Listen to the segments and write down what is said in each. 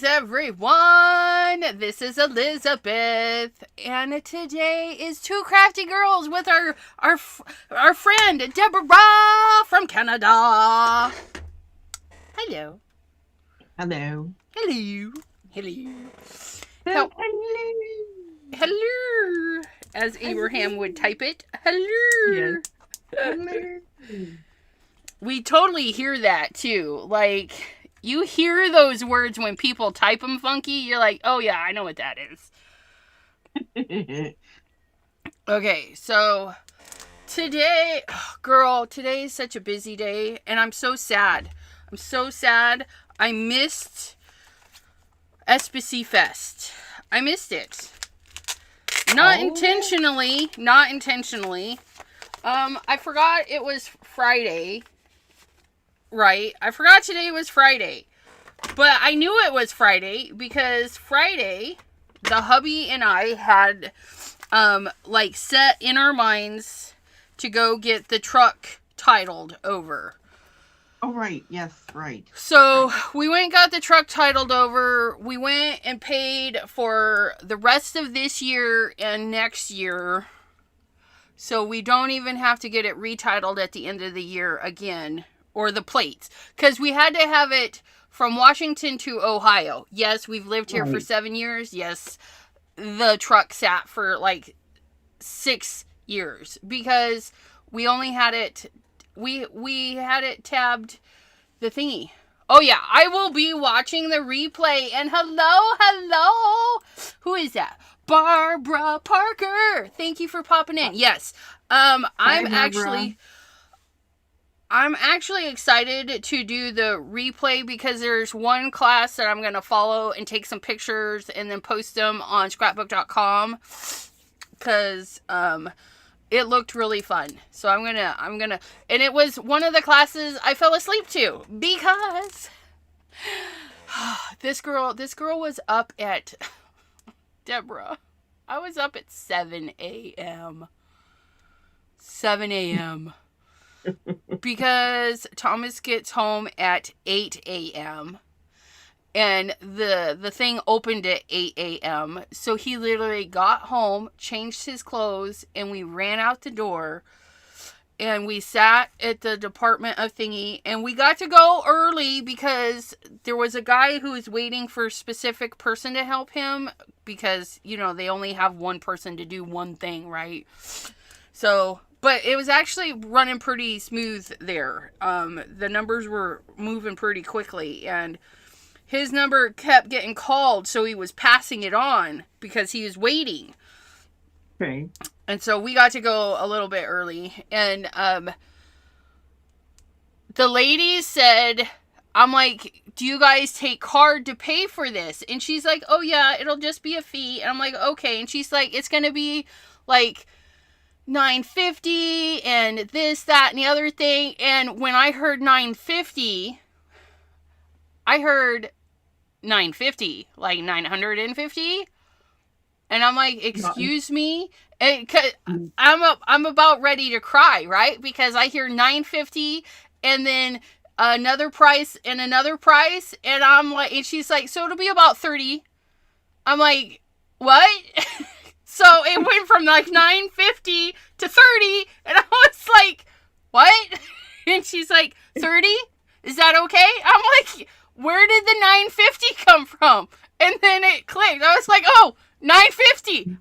everyone. This is Elizabeth, and today is two crafty girls with our friend Deborah from Canada. Hello. Hello. Hello. Hello. Hello. Hello. As Abraham would type it. Hello. Yes. Hello. We totally hear that too. Like, you hear those words when people type them funky. You're like, oh yeah, I know what that is. Okay, so today, today is such a busy day, and I'm so sad. I'm so sad. I missed SBC Fest. I missed it. Not intentionally. I forgot it was Friday. Right? I forgot today was Friday. But I knew it was Friday because Friday, the hubby and I had, set in our minds to go get the truck titled over. Oh, right. Yes, right. So we went and got the truck titled over. We went and paid for the rest of this year and next year. So we don't even have to get it retitled at the end of the year again. Or the plates. Because we had to have it from Washington to Ohio. Yes, we've lived here for 7 years. Yes, the truck sat for 6 years. Because we only had it... We had it tabbed the thingy. Oh yeah, I will be watching the replay. And hello. Who is that? Barbara Parker. Thank you for popping in. Yes. I'm actually excited to do the replay because there's one class that I'm going to follow and take some pictures and then post them on scrapbook.com because it looked really fun. So I'm going to, and it was one of the classes I fell asleep to because this girl was up at, Deborah, I was up at 7 a.m. 7 a.m. Because Thomas gets home at 8 a.m. and the thing opened at 8 a.m. So he literally got home, changed his clothes, and we ran out the door. And we sat at the Department of Thingy, and we got to go early because there was a guy who was waiting for a specific person to help him because, they only have one person to do one thing, right? So... But it was actually running pretty smooth there. The numbers were moving pretty quickly. And his number kept getting called, so he was passing it on because he was waiting. Okay. And so we got to go a little bit early. And the lady said, I'm like, do you guys take card to pay for this? And she's like, oh yeah, it'll just be a fee. And I'm like, okay. And she's like, it's going to be $9.50 and this, that, and the other thing. And when I heard $9.50, I heard $9.50, like $950. And I'm like, excuse me? And I'm about ready to cry, right? Because I hear $9.50 and then another price and another price. And I'm like, and she's like, so it'll be about $30. I'm like, what? So it went from $9.50 to $30, and I was like, what? And she's like, 30? Is that okay? I'm like, where did the $9.50 come from? And then it clicked. I was like, oh, $9.50.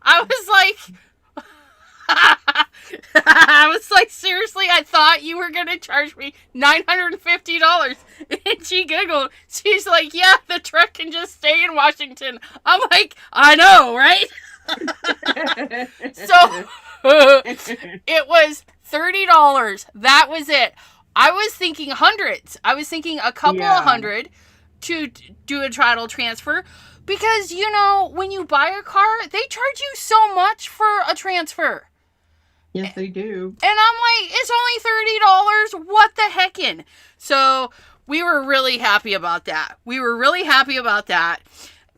I was like, seriously, I thought you were going to charge me $950. And she giggled. She's like, yeah, the truck can just stay in Washington. I'm like, I know, right? So it was $30. That was it. I was thinking hundreds. I was thinking a couple of hundred to do a title transfer because, when you buy a car, they charge you so much for a transfer. Yes, they do. And I'm like, it's only $30. What the heckin'? So we were really happy about that.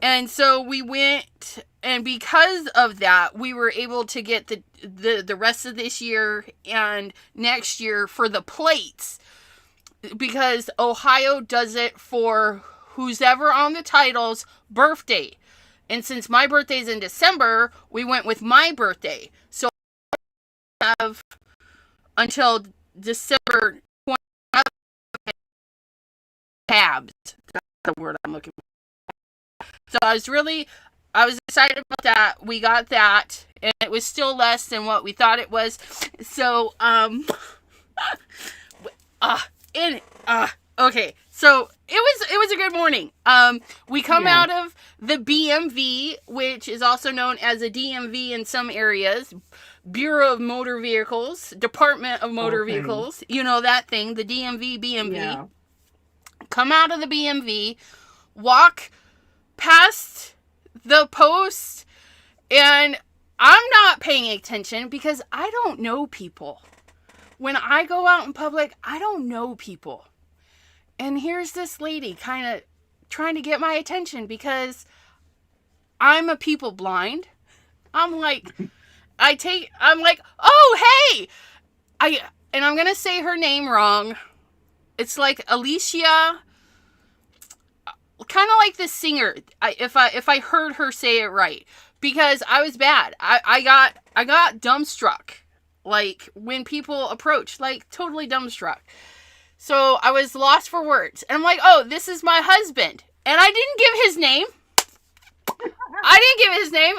And so we went, and because of that, we were able to get the rest of this year and next year for the plates. Because Ohio does it for who's ever on the title's birthday. And since my birthday's in December, we went with my birthday. So I have until December 20th tabs. That's the word I'm looking for. So I was excited about that. We got that, and it was still less than what we thought it was. So, okay. So it was a good morning. We come out of the BMV, which is also known as a DMV in some areas, Bureau of Motor Vehicles, Department of Motor Vehicles. You know that thing, the DMV, BMV. Yeah. Come out of the BMV, walk past the post, and I'm not paying attention because I don't know people. When I go out in public, I don't know people. And here's this lady kind of trying to get my attention because I'm a people blind. I'm like, oh, hey! And I'm going to say her name wrong. It's like Alicia, kind of like this singer, if I heard her say it right, because I was bad. I got dumbstruck, like when people approach, like totally dumbstruck. So I was lost for words, and I'm like, oh, this is my husband, and I didn't give his name.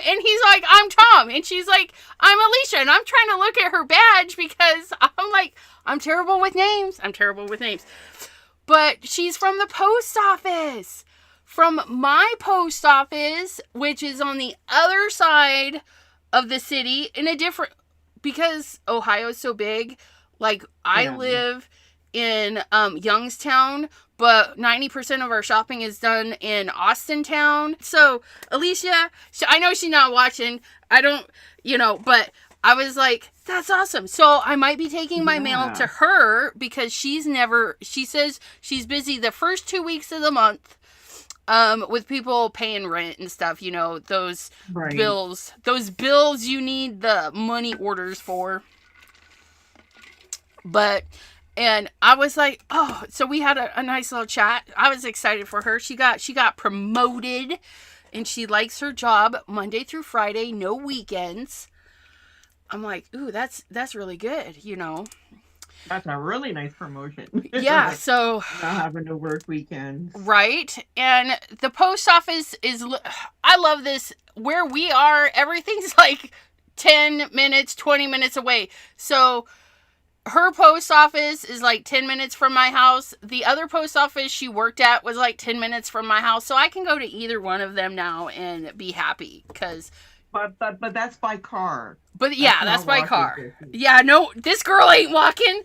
And he's like, I'm Tom, and she's like, I'm Alicia, and I'm trying to look at her badge because I'm like, I'm terrible with names. But she's from the post office. From my post office, which is on the other side of the city, because Ohio's so big, like, I live in Youngstown, but 90% of our shopping is done in Austintown. So, Alicia, I know she's not watching. I don't, but I was like, that's awesome. So, I might be taking my mail to her because she says she's busy the first 2 weeks of the month with people paying rent and stuff, those bills you need the money orders for. And I was like, oh, so we had a nice little chat. I was excited for her. She got promoted, and she likes her job Monday through Friday, no weekends. I'm like, ooh, that's really good, That's a really nice promotion. Yeah, so not having to work weekends. Right. And the post office I love this. Where we are, everything's like 10 minutes, 20 minutes away. So her post office is like 10 minutes from my house. The other post office she worked at was like 10 minutes from my house. So I can go to either one of them now and be happy because... But that's by car. But yeah, that's by car. Yeah, no, this girl ain't walking.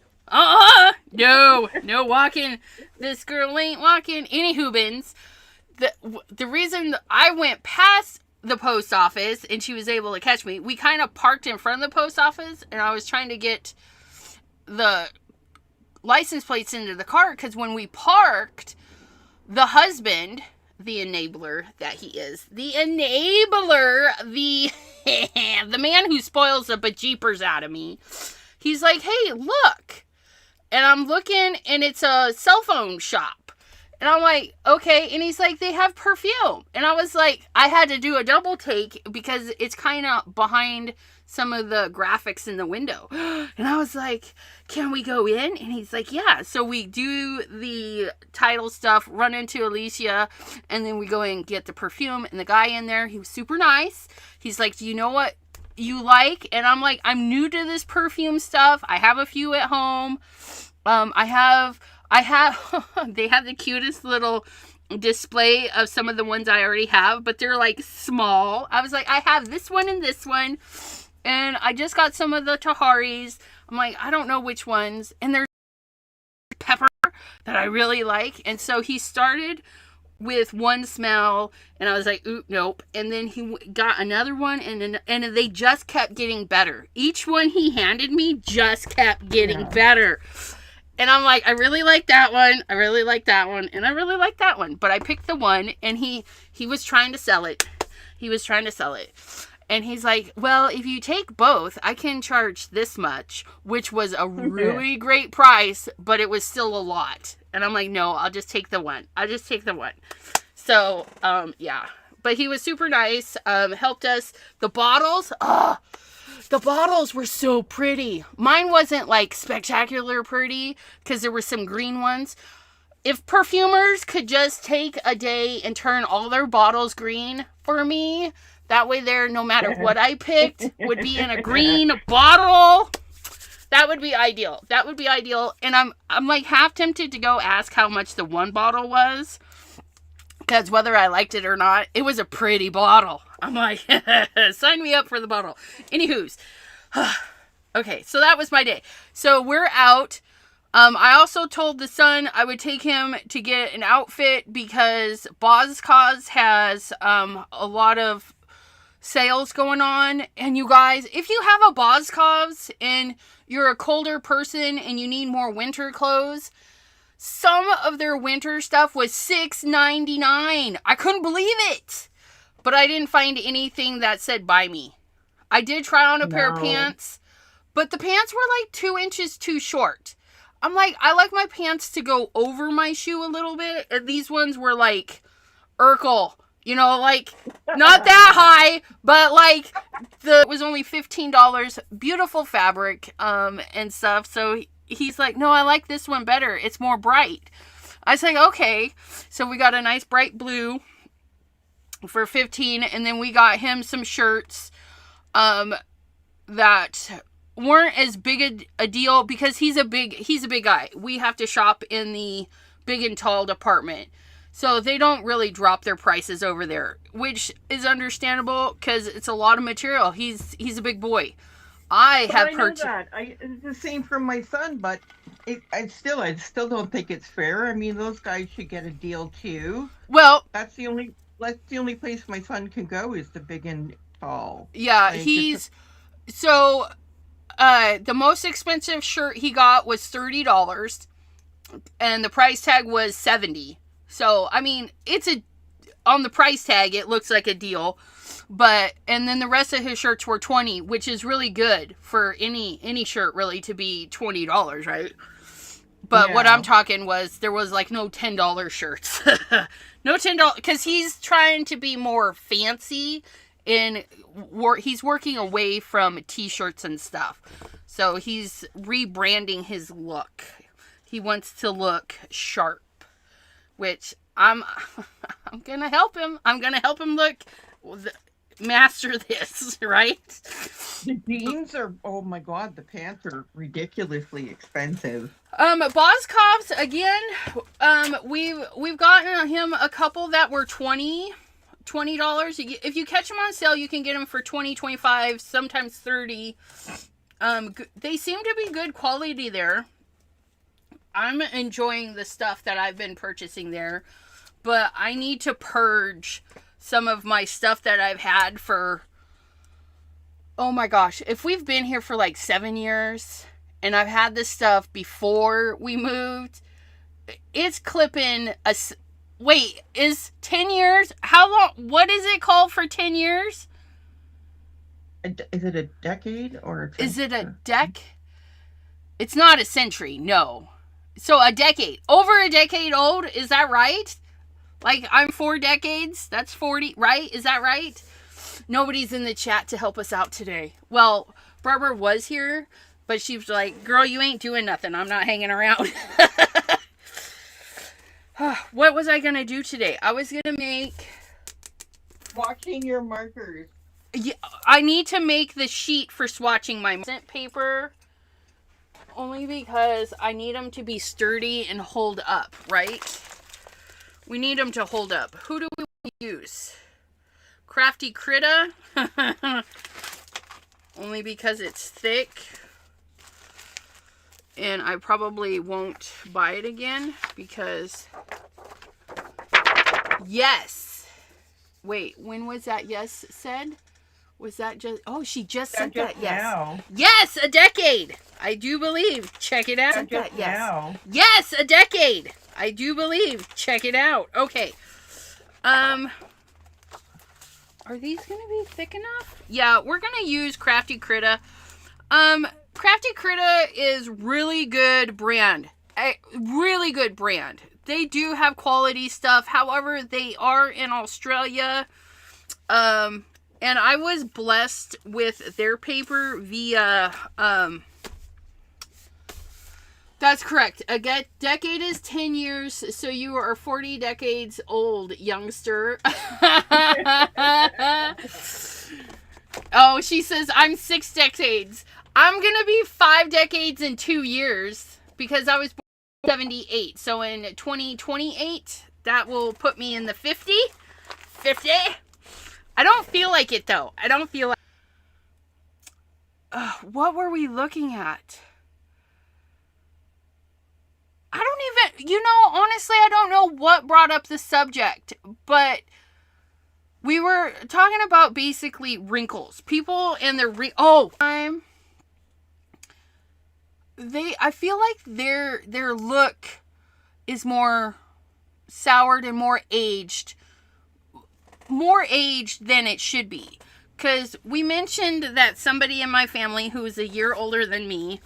No walking. This girl ain't walking. Anywho, Bins, the reason I went past the post office and she was able to catch me, we kind of parked in front of the post office, and I was trying to get the license plates into the car because when we parked, the husband, the enabler that he is, the man who spoils the bejeepers out of me, he's like, hey, look. And I'm looking, and it's a cell phone shop. And I'm like, okay. And he's like, they have perfume. And I was like, I had to do a double take because it's kind of behind some of the graphics in the window. And I was like, can we go in? And he's like, yeah. So we do the title stuff, run into Alicia, and then we go and get the perfume. And the guy in there, he was super nice. He's like, do you know what you like? And I'm like, I'm new to this perfume stuff. I have a few at home. I have they have the cutest little display of some of the ones I already have, but they're like small. I was like, I have this one and this one, and I just got some of the Taharis. I'm like, I don't know which ones, and there's pepper that I really like. And so he started with one smell, and I was like, ooh, nope. And then he got another one, and they just kept getting better. Each one he handed me just kept getting better. And I'm like, I really like that one. I really like that one. And I really like that one. But I picked the one, and he was trying to sell it. And he's like, well, if you take both, I can charge this much, which was a really great price, but it was still a lot. And I'm like, no, I'll just take the one. So, yeah. But he was super nice, helped us. The bottles, the bottles were so pretty. Mine wasn't like spectacular pretty because there were some green ones. If perfumers could just take a day and turn all their bottles green for me, that way there, no matter what I picked, would be in a green bottle. That would be ideal. And I'm like half tempted to go ask how much the one bottle was. Because whether I liked it or not, it was a pretty bottle. I'm like, sign me up for the bottle. Anywho's. Okay, so that was my day. So we're out. I also told the son I would take him to get an outfit because Bozcos has a lot of sales going on. And you guys, if you have a Bozcos and you're a colder person and you need more winter clothes, some of their winter stuff was $6.99. I couldn't believe it. But I didn't find anything that said buy me. I did try on a pair of pants, but the pants were like 2 inches too short. I'm like, I like my pants to go over my shoe a little bit. And these ones were like Urkel, you know, like not that high, but like it was only $15. Beautiful fabric and stuff. So he's like, no, I like this one better. It's more bright. I was like, okay. So we got a nice bright blue for $15. And then we got him some shirts that weren't as big a deal because he's a big guy. We have to shop in the big and tall department. So they don't really drop their prices over there, which is understandable because it's a lot of material. He's a big boy. I know that. It's the same for my son, but I still don't think it's fair. I mean, those guys should get a deal too. Well, that's the only place my son can go is the big and tall. Yeah, so the most expensive shirt he got was $30, and the price tag was $70. So I mean, on the price tag it looks like a deal. And then the rest of his shirts were $20, which is really good for any shirt really to be $20, right? But what I'm talking was there was like no $10 shirts. No $10, because he's trying to be more fancy and he's working away from t-shirts and stuff. So he's rebranding his look. He wants to look sharp, which I'm going to help him. I'm going to help him master this, right? The jeans are, oh my god, the pants are ridiculously expensive. Bozcov's again, we've gotten him a couple that were $20. If you catch them on sale, you can get them for $20, $25, sometimes $30. They seem to be good quality there. I'm enjoying the stuff that I've been purchasing there, but I need to purge some of my stuff that I've had for, oh my gosh, if we've been here for like 7 years and I've had this stuff before we moved, it's clipping wait, is 10 years? How long? What is it called for 10 years? Is it a decade or is it a It's not a century, no. So a decade. Over a decade old, is that right? Like, I'm 4 decades. That's 40, right? Is that right? Nobody's in the chat to help us out today. Well, Barbara was here, but she was like, girl, you ain't doing nothing. I'm not hanging around. What was I going to do today? I was going to make... Swatching your markers. Yeah, I need to make the sheet for swatching my paper. Only because I need them to be sturdy and hold up, right? We need them to hold up. Who do we use? Crafty Critta. Only because it's thick. And I probably won't buy it again because... Yes! Wait, when was that yes said? Was that just... Oh, she just sent that yes. Now. Yes, a decade! I do believe. Check it out. Yes. Now. Yes, a decade! I do believe. Check it out. Okay. Are these going to be thick enough? Yeah, we're going to use Crafty Critta. Crafty Critta is really good brand. A really good brand. They do have quality stuff. However, they are in Australia. And I was blessed with their paper via, that's correct. A decade is 10 years, so you are 40 decades old, youngster. Oh, she says, I'm 6 decades. I'm going to be 5 decades in 2 years because I was born in 78. So in 2028, that will put me in the 50. 50. I don't feel like it, though. I don't feel like... what were we looking at? I don't even... honestly, I don't know what brought up the subject. But we were talking about basically wrinkles. People and their... I feel like their look is more soured and more aged than it should be. Because we mentioned that somebody in my family who is a year older than me,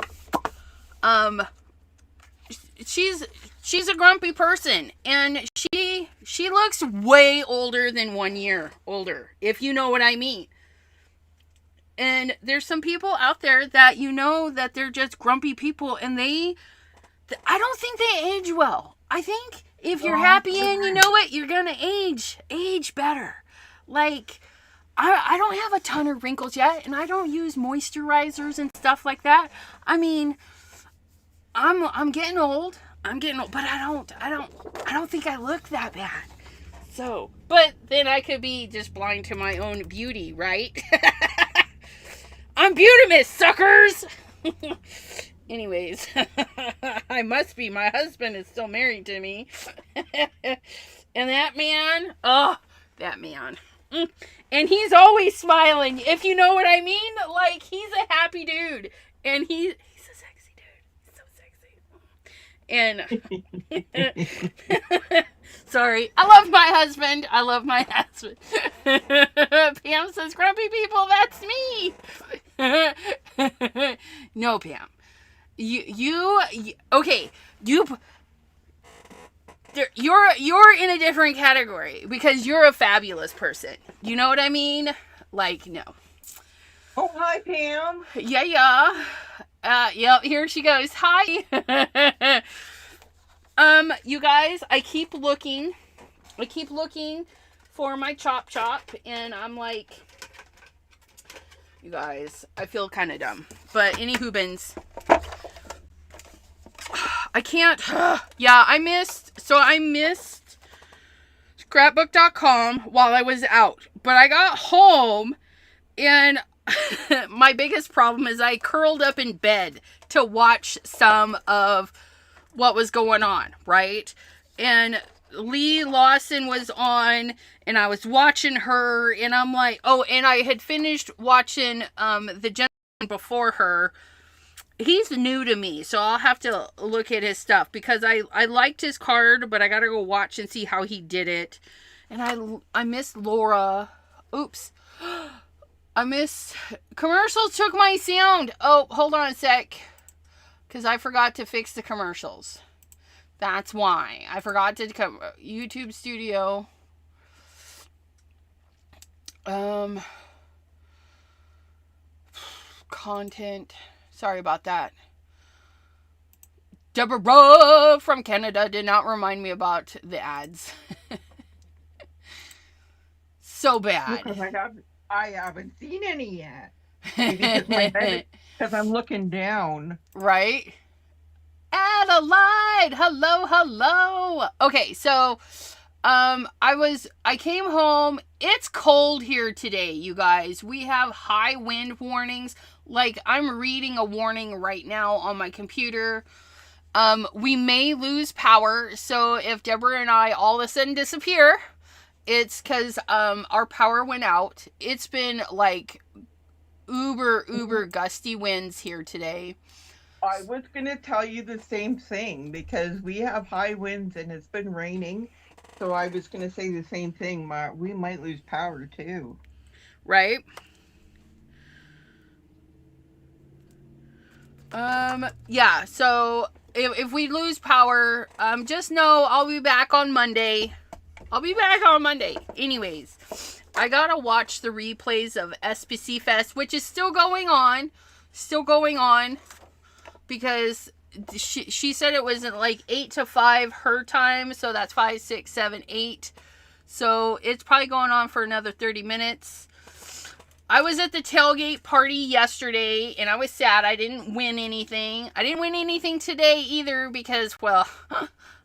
she's a grumpy person, and she looks way older than 1 year older, if you know what I mean. And there's some people out there that that they're just grumpy people, and I don't think they age well. I think if you're happy and you know it, you're gonna age better. Like, I don't have a ton of wrinkles yet, and I don't use moisturizers and stuff like that. I mean, I'm getting old. But I don't think I look that bad. So, but then I could be just blind to my own beauty, right? I'm Beautimus, suckers! Anyways, I must be. My husband is still married to me. And that man, that man. And he's always smiling, if you know what I mean. Like, he's a happy dude. And he's a sexy dude. He's so sexy. And sorry, I love my husband. Pam says, grumpy people, that's me. No, Pam. You're in a different category because you're a fabulous person. You know what I mean? Like, no. Oh, hi, Pam. Yeah. Yep, here she goes. Hi. You guys, I keep looking for my chop, and I'm like, you guys, I feel kind of dumb. But anywho, bins. I can't. Yeah, I missed scrapbook.com while I was out. But I got home, and my biggest problem is I curled up in bed to watch some of what was going on, right? And Lee Lawson was on, and I was watching her, and I'm like, and I had finished watching the gentleman before her. He's new to me, so I'll have to look at his stuff because I liked his card, but I gotta go watch and see how he did it. And I missed Laura. Oops. I missed... Commercials took my sound. Oh, hold on a sec. Because I forgot to fix the commercials. That's why. I forgot to come... YouTube Studio. Content... Sorry about that. Deborah from Canada did not remind me about the ads. So bad. Because I haven't seen any yet. Because I'm looking down. Right? Adelaide! Hello! Okay, so... I came home. It's cold here today, you guys. We have high wind warnings. Like, I'm reading a warning right now on my computer. We may lose power. So if Deborah and I all of a sudden disappear, it's because, our power went out. It's been, like, uber gusty winds here today. I was going to tell you the same thing because we have high winds and it's been raining. So I was going to say the same thing. We might lose power too. right? Yeah, so if we lose power, just know I'll be back on Monday. Anyways, I gotta watch the replays of SPC Fest, which is still going on. Because she said it was like 8 to 5 her time, so that's 5, 6, 7, 8. So it's probably going on for another 30 minutes. I was at the tailgate party yesterday, and I was sad I didn't win anything. I didn't win anything today either because, well,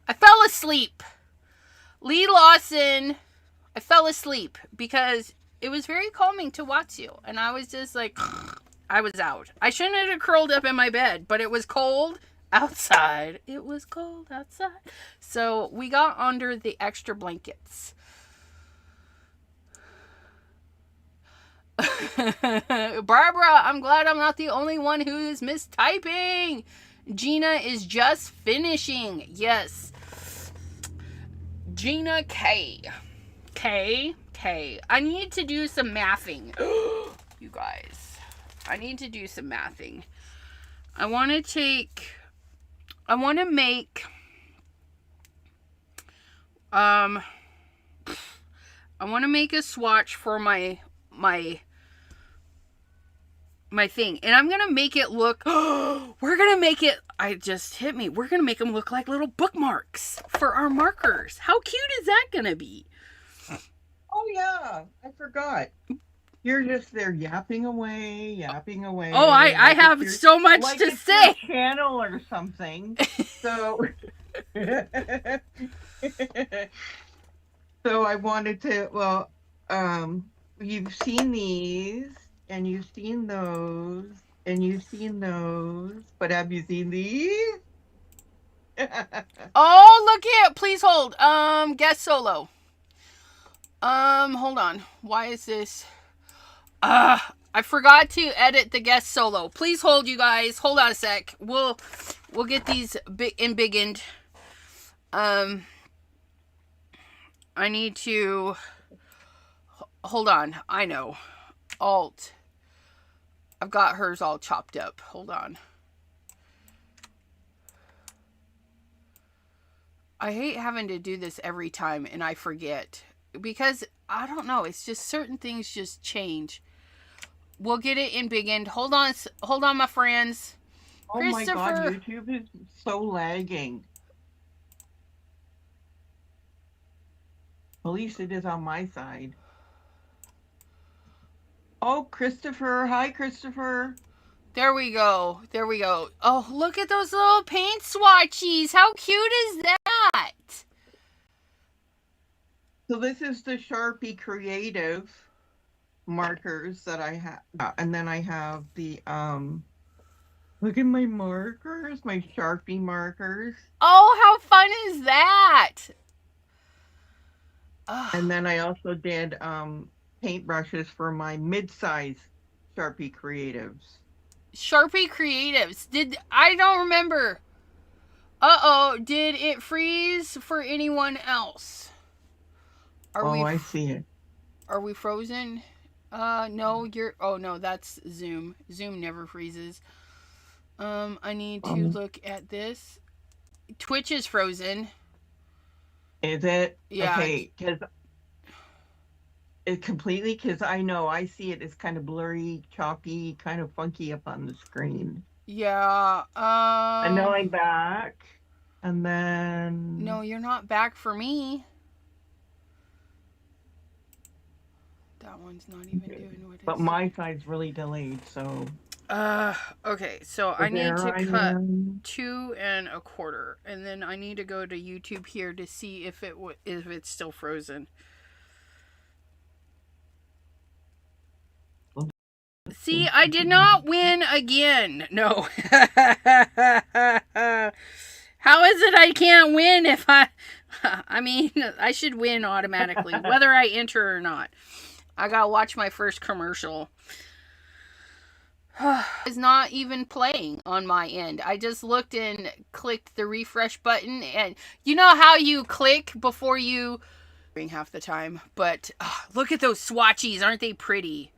I fell asleep. Lee Lawson, I fell asleep because it was very calming to watch you. And I was just like, I was out. I shouldn't have curled up in my bed, but it was cold outside. So we got under the extra blankets. Barbara, I'm glad I'm not the only one who is mistyping. Gina is just finishing. Yes. Gina K. I need to do some mathing. You guys. I need to do some mathing. I want to make a swatch for my thing, and I'm gonna make it look we're gonna make them look like little bookmarks for our markers. How cute is that gonna be? Oh yeah, I forgot. You're just there yapping away. Oh, I have so much like to it's say. your channel or something. So so I wanted to, well, you've seen these, and you've seen those, and you've seen those, but have you seen these? Oh, look at, please hold. Guest solo. Hold on. Why is this? I forgot to edit the guest solo. Please hold, you guys. Hold on a sec. We'll get these embiggened. I need to hold on. I know. Alt. I've got hers all chopped up. Hold on. I hate having to do this every time and I forget. Because, I don't know, it's just certain things just change. We'll get it embiggened. Hold on, my friends. Oh my God, YouTube is so lagging. At least it is on my side. Oh, Christopher. Hi, Christopher. There we go. Oh, look at those little paint swatchies. How cute is that? So this is the Sharpie Creative markers that I have. And then I have the, look at my markers, my Sharpie markers. Oh, how fun is that? And then I also did paintbrushes for my mid-size Sharpie Creatives. I don't remember. Did it freeze for anyone else? I see it. Are we frozen? No, no, that's Zoom. Zoom never freezes. I need to look at this. Twitch is frozen. Is it? Yeah. Okay, because I know I see it as kind of blurry, choppy, kind of funky up on the screen. Yeah. And now I'm back. And then... No, you're not back for me. That one's not even doing what it's... But my side's really delayed, so... Okay, so I need to cut 2 1/4, and then I need to go to YouTube here to see if it's still frozen. See, I did not win again. No. How is it I can't win if I mean, I should win automatically, whether I enter or not. I gotta watch my first commercial. It's not even playing on my end. I just looked and clicked the refresh button, and you know how you click before you half the time. But look at those swatchies. Aren't they pretty?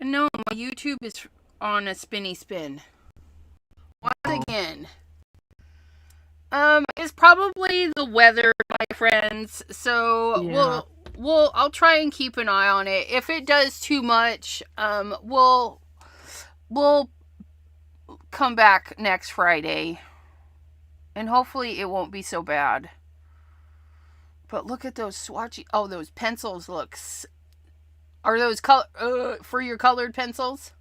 No, my YouTube is on a spinny spin. Once again. It's probably the weather, my friends. So Yeah. I'll try and keep an eye on it. If it does too much, we'll come back next Friday. And hopefully it won't be so bad. But look at those swatchy. Oh, those pencils looks. Are those for your colored pencils?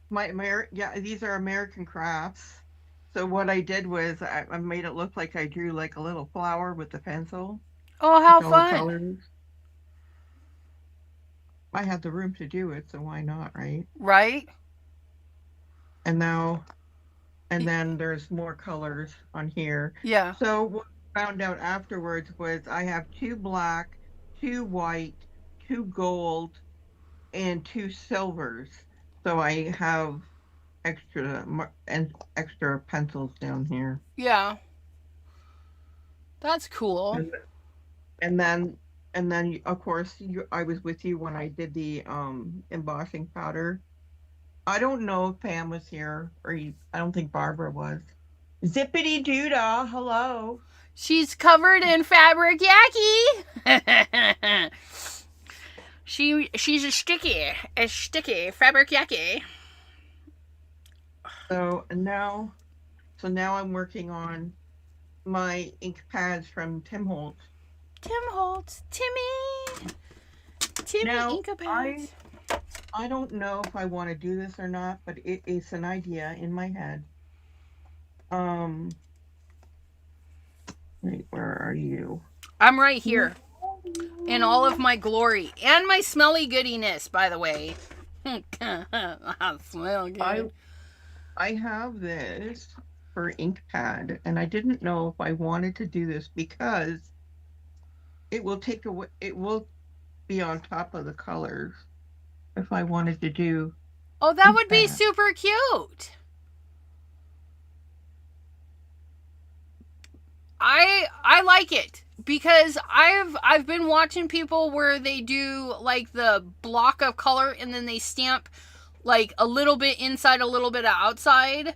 Yeah, these are American crafts. So what I did was I made it look like I drew like a little flower with the pencil. Oh, how With all the fun. colors. I had the room to do it, so why not, right? Right? And then there's more colors on here. Yeah. So what I found out afterwards was I have 2 black, 2 white, 2 gold, and 2 silvers. So I have extra pencils down here. Yeah. That's cool. And then of course I was with you when I did the embossing powder. I don't know if Pam was here I don't think Barbara was. Zippity doodah, hello. She's covered in fabric yaki. She's a sticky fabric yaki. So now I'm working on my ink pads from Tim Holtz. Timmy Now, ink pads. I don't know if I want to do this or not, but it's an idea in my head. Wait, where are you? I'm right here. In all of my glory. And my smelly goodiness, by the way. I smell good. I have this for ink pad, and I didn't know if I wanted to do this because it will be on top of the colors if I wanted to do. Oh, that would be super cute. I like it because I've been watching people where they do like the block of color and then they stamp like a little bit inside, a little bit outside.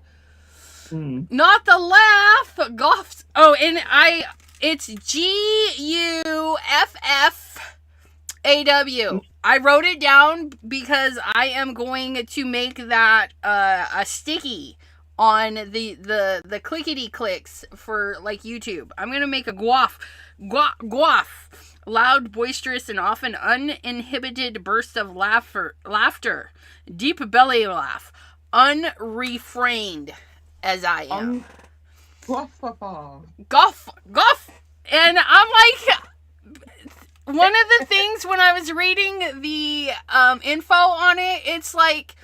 Not the laugh, Goffs. Oh, and it's GUFFAW. I wrote it down because I am going to make that a sticky on the clickety clicks for like YouTube. I'm gonna make a guaf, loud, boisterous, and often uninhibited burst of laughter, deep belly laugh, unrefrained as I am. Guff, and I'm like. One of the things when I was reading the info on it, it's like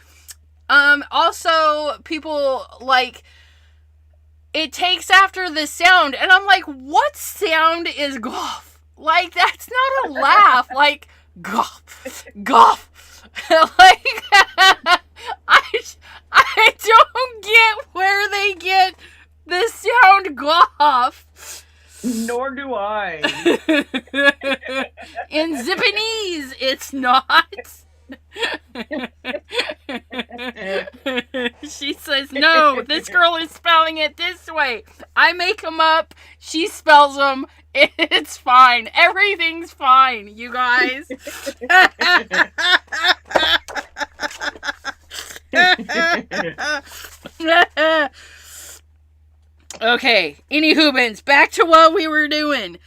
also people like it takes after the sound, and I'm like, what sound is golf? Like that's not a laugh. Like golf. Like I don't get where they get the sound golf. Nor do I. In Zipanese, it's not. She says, no, this girl is spelling it this way. I make them up. She spells them. It's fine. Everything's fine, you guys. Okay, any hoobins, back to what we were doing.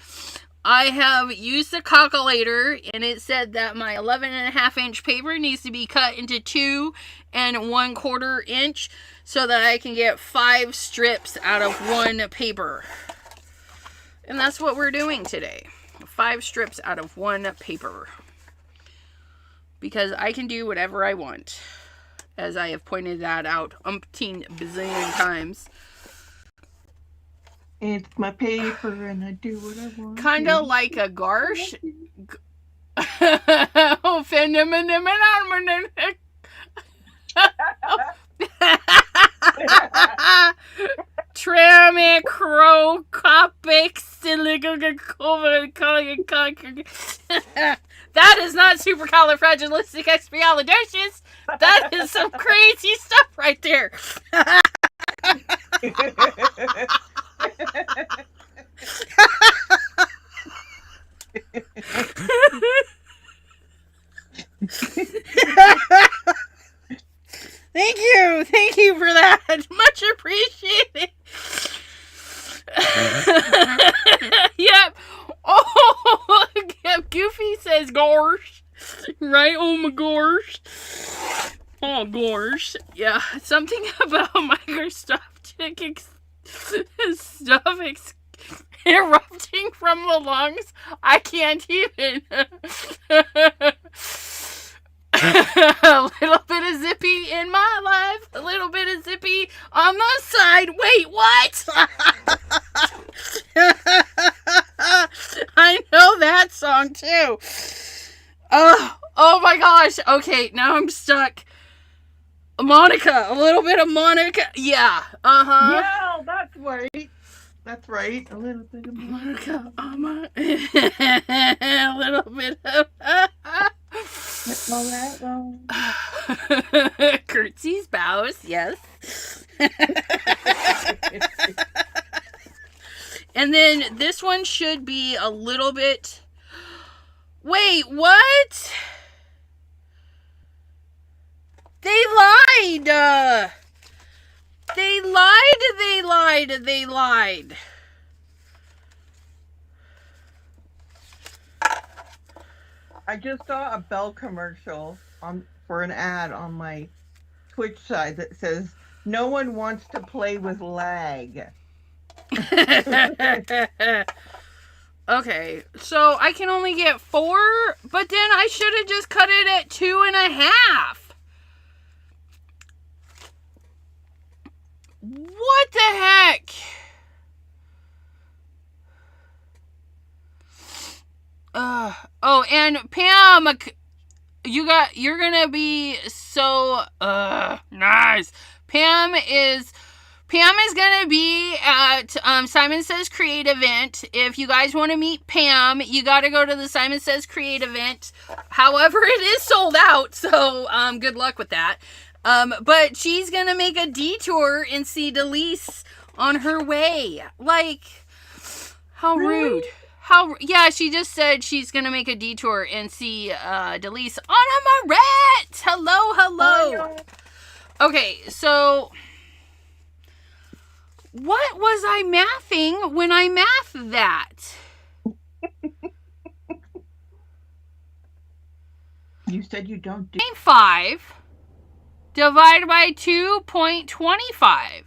I have used the calculator, and it said that my 11.5-inch paper needs to be cut into 2 1/4 inch so that I can get 5 strips out of 1 paper. And that's what we're doing today. 5 strips out of 1 paper. Because I can do whatever I want. As I have pointed that out umpteen bazillion times. It's my paper and I do what I want. Kind of like a garsh. Tramicrocopics. That is not supercalifragilisticexpialidocious. That is some crazy stuff right there. Thank you for that. Much appreciated. Yep. Oh, Goofy says gosh. Right? Oh my gosh. Oh gosh. Yeah, something about Microsoft stuff erupting from the lungs. I can't even. A little bit of zippy in my life, a little bit of zippy on the side. Wait, what? I know that song too. Oh my gosh. Okay, now I'm stuck. Monica, a little bit of Monica. Yeah. Yeah, that's right. That's right. A little bit of Monica. A little bit of. All right, well. Curtsies, bows, yes. And then this one should be a little bit. Wait, what? They lied. They lied. I just saw a Bell commercial for an ad on my Twitch side that says, "No one wants to play with lag." Okay, so I can only get 4, but then I should have just cut it at 2.5. What the heck? Oh, and Pam, you're gonna be so nice. Pam is gonna be at Simon Says Create event. If you guys want to meet Pam, you got to go to the Simon Says Create event. However, it is sold out, so good luck with that. But she's gonna make a detour and see Delise on her way. Like, how rude. Yeah, she just said she's gonna make a detour and see Delise on a Moret. Hello. Okay, so what was I mathing when I mathed that? You said you don't do 5 divided by 2.25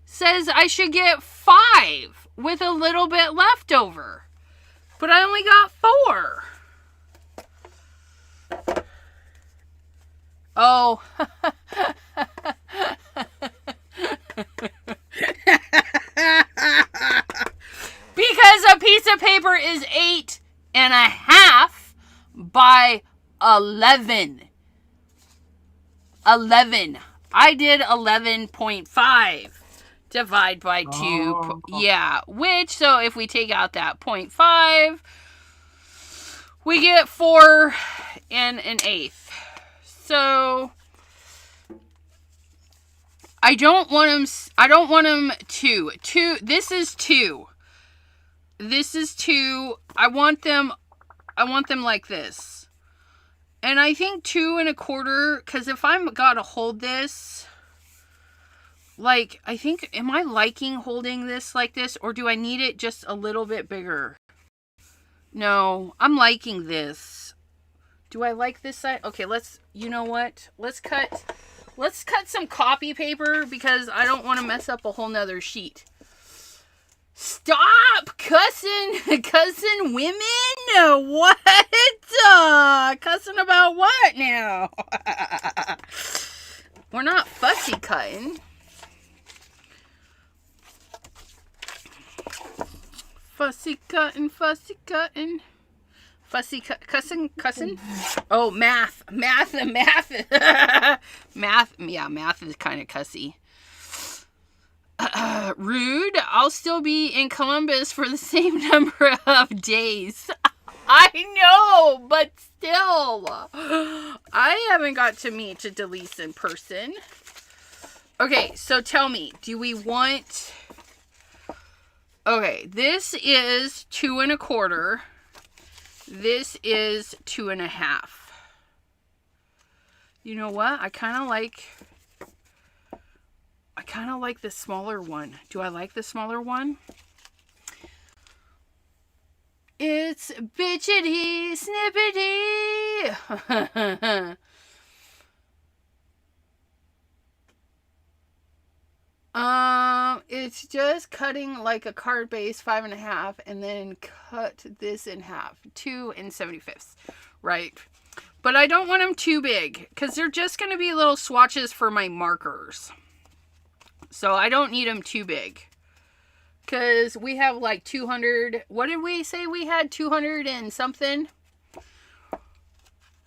says I should get 5 with a little bit left over. But I only got 4. Oh. Because a piece of paper is 8.5 by 11. 11. I did 11.5. Divide by 2. Oh. Yeah. Which, so if we take out that 0.5, we get 4 and an 1/8. So I don't want them 2. This is 2. This is 2. I want them like this. And I think 2 1/4, because if I'm gotta hold this, like, I think, am I liking holding this like this, or do I need it just a little bit bigger? No, I'm liking this. Do I like this side? Okay, you know what? Let's cut some copy paper, because I don't want to mess up a whole nother sheet. Stop cussing women? What? Cussing about what now? We're not fussy cutting. Fussy cutting. Cussing. Oh, math. Math, yeah, math is kind of cussy. Rude. I'll still be in Columbus for the same number of days. I know, but still. I haven't got to meet Delise in person. Okay, so tell me, do we want... Okay, this is 2 1/4. This is 2 1/2. You know what? I kind of like the smaller one. Do I like the smaller one? It's bitchity snippety. It's just cutting like a card base 5 1/2 and then cut this in half. 2 75ths, right? But I don't want them too big because they're just going to be little swatches for my markers. So I don't need them too big. Because we have like 200. What did we say we had? 200 and something?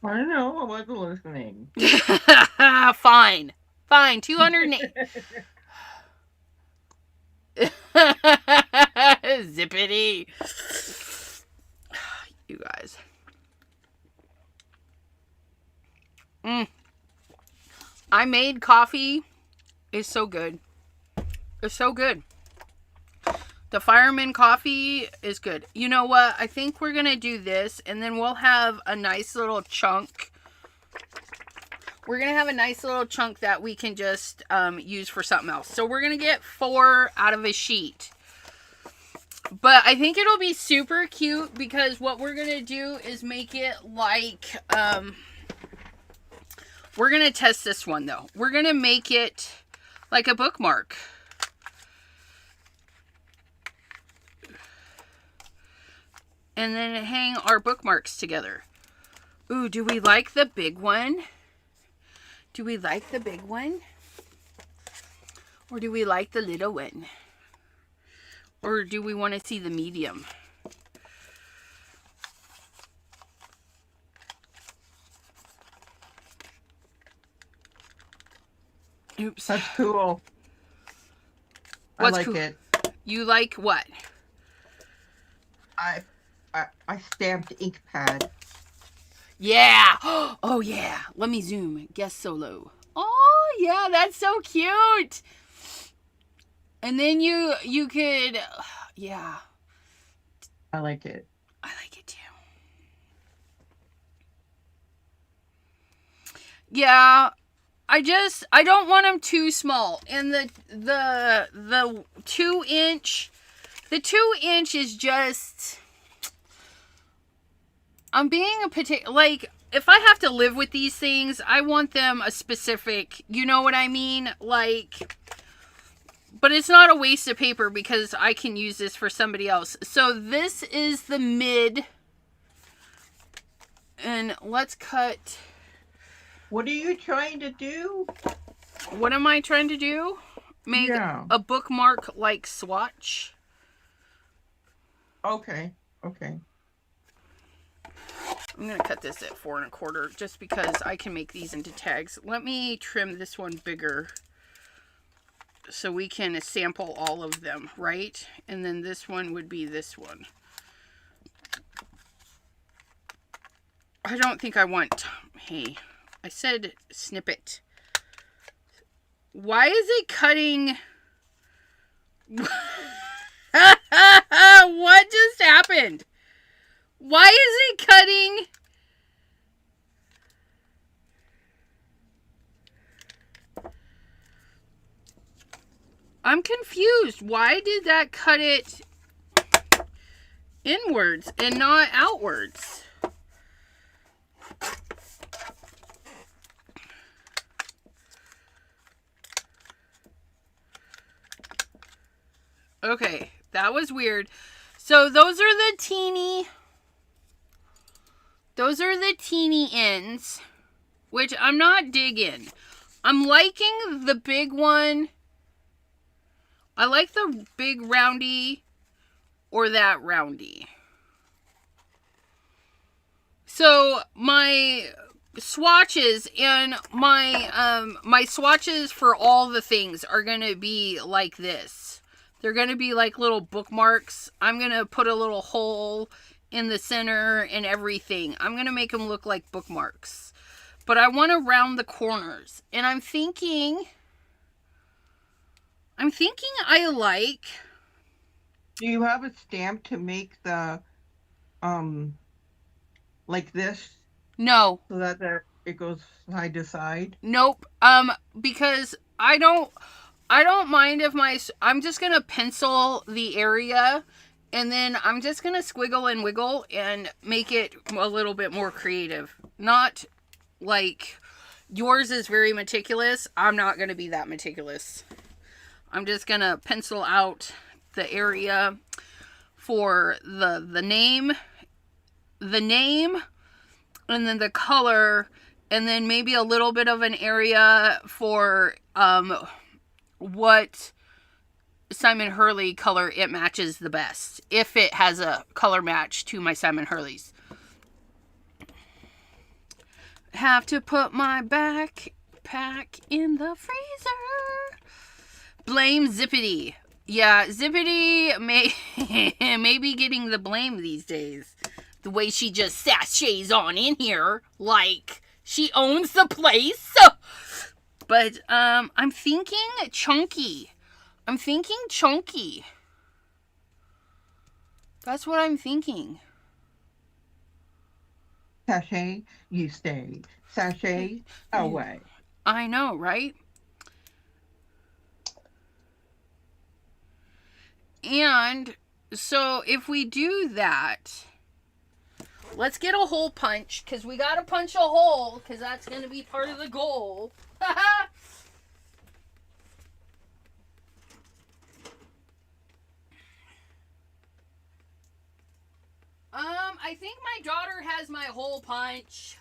I don't know. I wasn't listening. Fine. 208. Zippity. You guys. I made coffee. It's so good. It's so good. The fireman coffee is good. You know what? I think we're going to do this and then we'll have a nice little chunk. We're going to have a nice little chunk that we can just use for something else. So we're going to get 4 out of a sheet. But I think it'll be super cute because what we're going to do is make it like... we're going to test this one though. We're going to make it like a bookmark. And then hang our bookmarks together. Ooh, do we like the big one? Do we like the big one? Or do we like the little one? Or do we want to see the medium? Oops. That's cool. What's I like cool? it. You like what? I stamped ink pad. Yeah. Oh, yeah. Let me zoom. Guess solo. Oh, yeah. That's so cute. And then you could, yeah. I like it. I like it too. Yeah. I don't want them too small. And the 2-inch, the 2-inch is just, I'm being a particular, like, if I have to live with these things, I want them a specific, you know what I mean? Like, but it's not a waste of paper because I can use this for somebody else. So this is the mid. And let's cut. What are you trying to do? What am I trying to do? Make a bookmark like swatch. Okay. Okay. I'm going to cut this at 4 1/4 just because I can make these into tags. Let me trim this one bigger so we can sample all of them, right? And then this one would be this one. I don't think I want, hey, I said snippet. Why is it cutting? What just happened? Why is it cutting? I'm confused. Why did that cut it inwards and not outwards? Okay, that was weird. So those are the teeny ends, which I'm not digging. I'm liking the big one. I like the big roundy or that roundy. So my swatches and my swatches for all the things are going to be like this. They're going to be like little bookmarks. I'm going to put a little hole in the center and everything. I'm going to make them look like bookmarks. But I want to round the corners. And I'm thinking I like... Do you have a stamp to make the, like this? No. So that it goes side to side? Nope. Because I don't mind if I'm just going to pencil the area, and then I'm just going to squiggle and wiggle and make it a little bit more creative. Not like yours is very meticulous. I'm not going to be that meticulous. I'm just going to pencil out the area for the name, and then the color, and then maybe a little bit of an area for what Simon Hurley color it matches the best, if it has a color match to my Simon Hurley's. Have to put my backpack in the freezer. Blame Zippity. Yeah, Zippity may be getting the blame these days. The way she just sachets on in here like she owns the place. But I'm thinking chunky. That's what I'm thinking. Sachet, you stay. Sachet, away. I know, right? And so if we do that, let's get a hole punch, because we got to punch a hole, because that's going to be part of the goal. I think my daughter has my hole punch.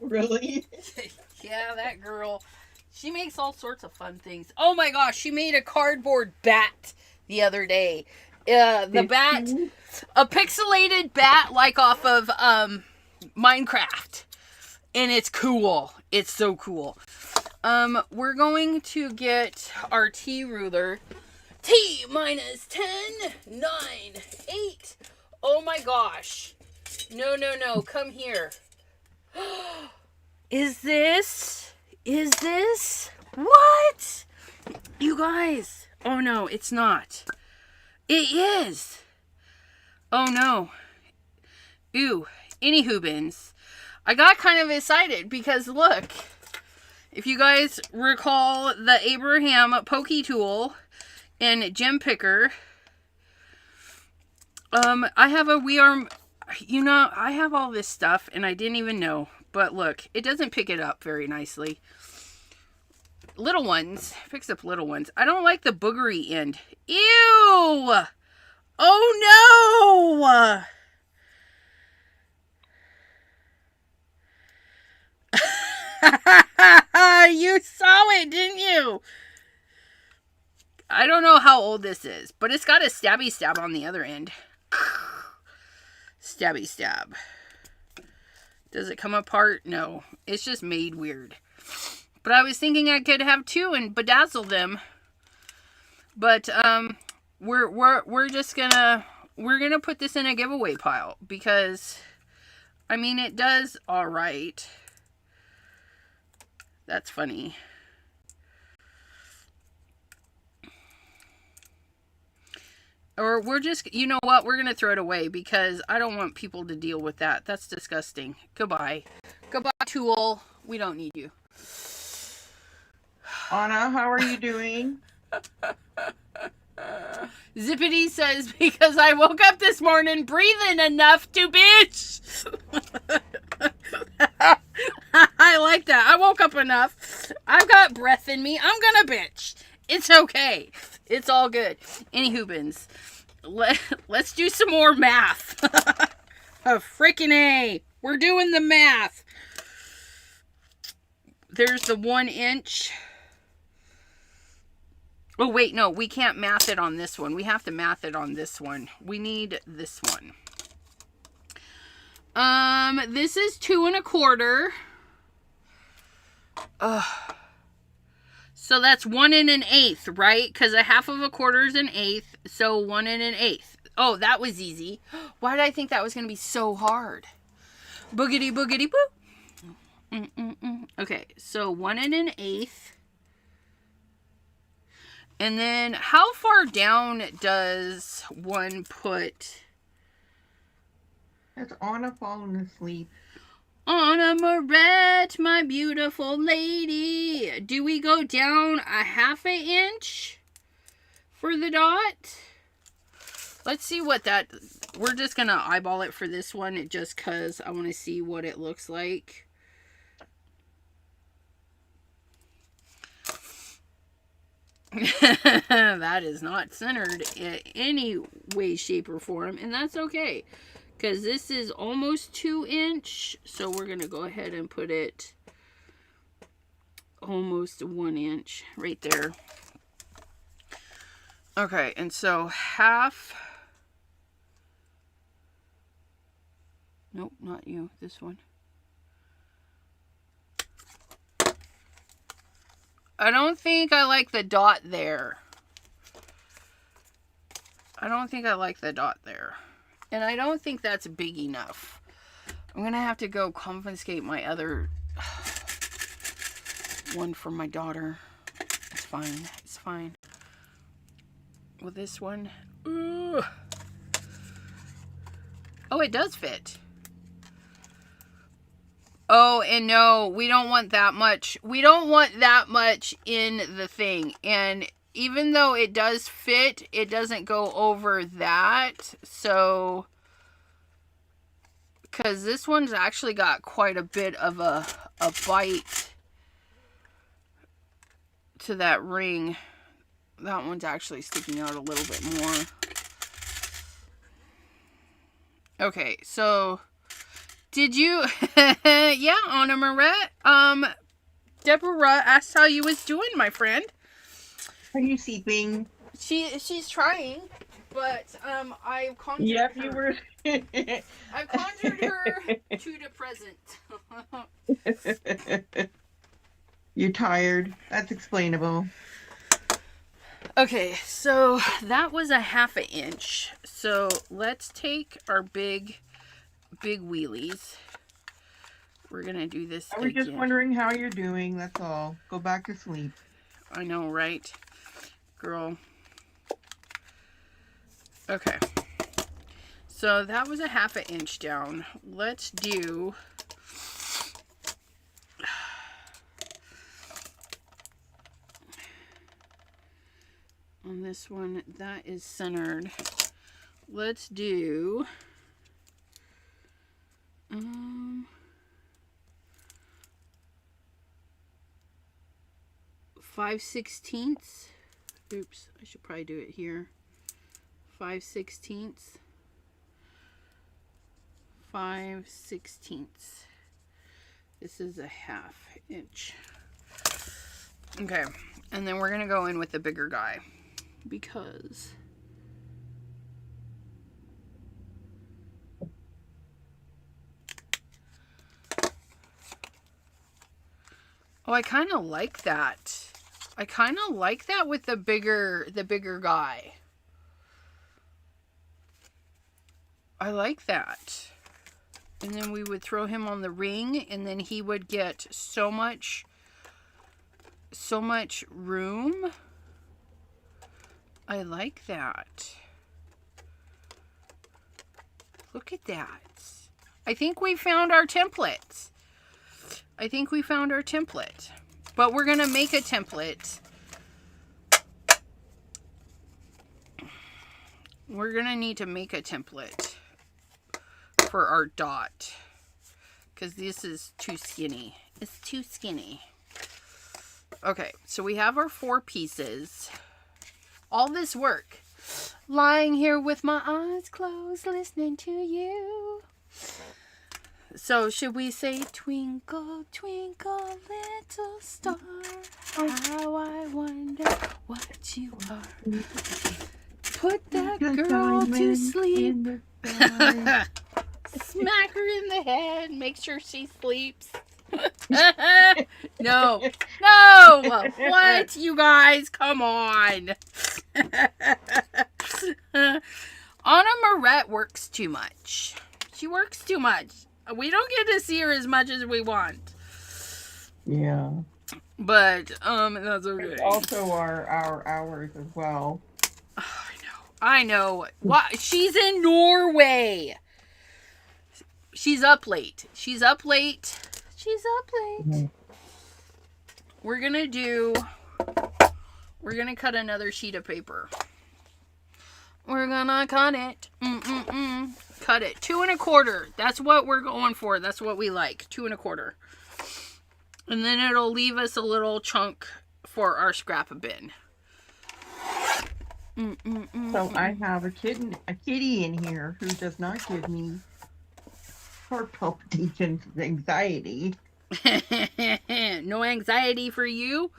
Really? Yeah, that girl. She makes all sorts of fun things. Oh my gosh, she made a cardboard bat the other day. The bat, a pixelated bat like off of Minecraft. And it's cool. It's so cool. We're going to get our T ruler. T minus 10, 9, 8. Oh my gosh. No. Come here. Is this what? You guys. Oh no, it's not. It is. Oh no. Ew. Anywho, bins. I got kind of excited because look, if you guys recall the Abraham pokey tool and gem picker, I have a WeArm, I have all this stuff and I didn't even know, but look, it doesn't pick it up very nicely. Little ones, picks up little ones. I don't like the boogery end. Ew! Oh no! You saw it, didn't you? I don't know how old this is, but it's got a stabby stab on the other end. Stabby stab. Does it come apart? No. It's just made weird. But I was thinking I could have two and bedazzle them. But we're just gonna put this in a giveaway pile because I mean it does all right. That's funny. Or we're just, you know what? We're going to throw it away because I don't want people to deal with that. That's disgusting. Goodbye. Goodbye, tool. We don't need you. Anna, how are you doing? Zippity says, because I woke up this morning breathing enough to bitch. I like that. I woke up enough. I've got breath in me. I'm gonna bitch. It's okay. It's all good. Anywho, bins. Let's do some more math. A freaking A. We're doing the math. There's the 1 inch. Oh, wait, no. We can't math it on this one. We have to math it on this one. We need this one. This is 2 1/4. So that's 1 1/8, right? Because a half of a quarter is an eighth. So 1 1/8. Oh, that was easy. Why did I think that was going to be so hard? Boogity boogity boo. Okay, so 1 1/8. And then how far down does one put? That's Anna falling asleep. Anna Moret, my beautiful lady. Do we go down a 1/2 inch for the dot? Let's see what that... We're just going to eyeball it for this one just because I want to see what it looks like. That is not centered in any way, shape, or form, and that's okay because this is almost 2 inch, so we're gonna go ahead and put it almost 1 inch right there. Okay, and so half... Nope, not you, this one. I don't think I like the dot there. I don't think I like the dot there. And I don't think that's big enough. I'm going to have to go confiscate my other one for my daughter. It's fine. It's fine. With this one. Ooh. Oh, it does fit. Oh, and no, we don't want that much. We don't want that much in the thing. And even though it does fit, it doesn't go over that. So, because this one's actually got quite a bit of a bite to that ring. That one's actually sticking out a little bit more. Okay, so... Did you, yeah, Anna Moret, Deborah asked how you was doing, my friend. Are you sleeping? She's trying, but, I've conjured yep, her. you were. I've conjured her to the present. You're tired. That's explainable. Okay, so that was a 1/2 inch. So let's take our big wheelies. We're gonna do this I was just wondering how you're doing, that's all. Go back to sleep. I know, right? Girl. Okay. So that was a 1/2 inch down. Let's do... On this one, that is centered. Let's do... 5/16. Oops, I should probably do it here. 5/16. 5/16. This is a 1/2 inch. Okay, and then we're gonna go in with the bigger guy because oh, I kind of like that. I kind of like that with the bigger guy. I like that. And then we would throw him on the ring, and then he would get so much room. I like that. Look at that. I think we found our template. But we're going to make a template. We're going to need to make a template for our dot. Because this is too skinny. It's too skinny. Okay, so we have our 4 pieces. All this work. Lying here with my eyes closed, listening to you. So should we say, twinkle, twinkle, little star, how I wonder what you are. Put that girl to sleep. Smack her in the head, make sure she sleeps. No. No. What, you guys? Come on. Anna Moret works too much. She works too much. We don't get to see her as much as we want. Yeah. But, that's okay. It's also our hours as well. Oh, I know. What? She's in Norway. She's up late. Mm-hmm. We're gonna cut another sheet of paper. We're gonna cut it. Cut it. 2 1/4. That's what we're going for. That's what we like. 2 1/4. And then it'll leave us a little chunk for our scrap bin. So I have a kitty in here who does not give me heart palpitations, anxiety. No anxiety for you?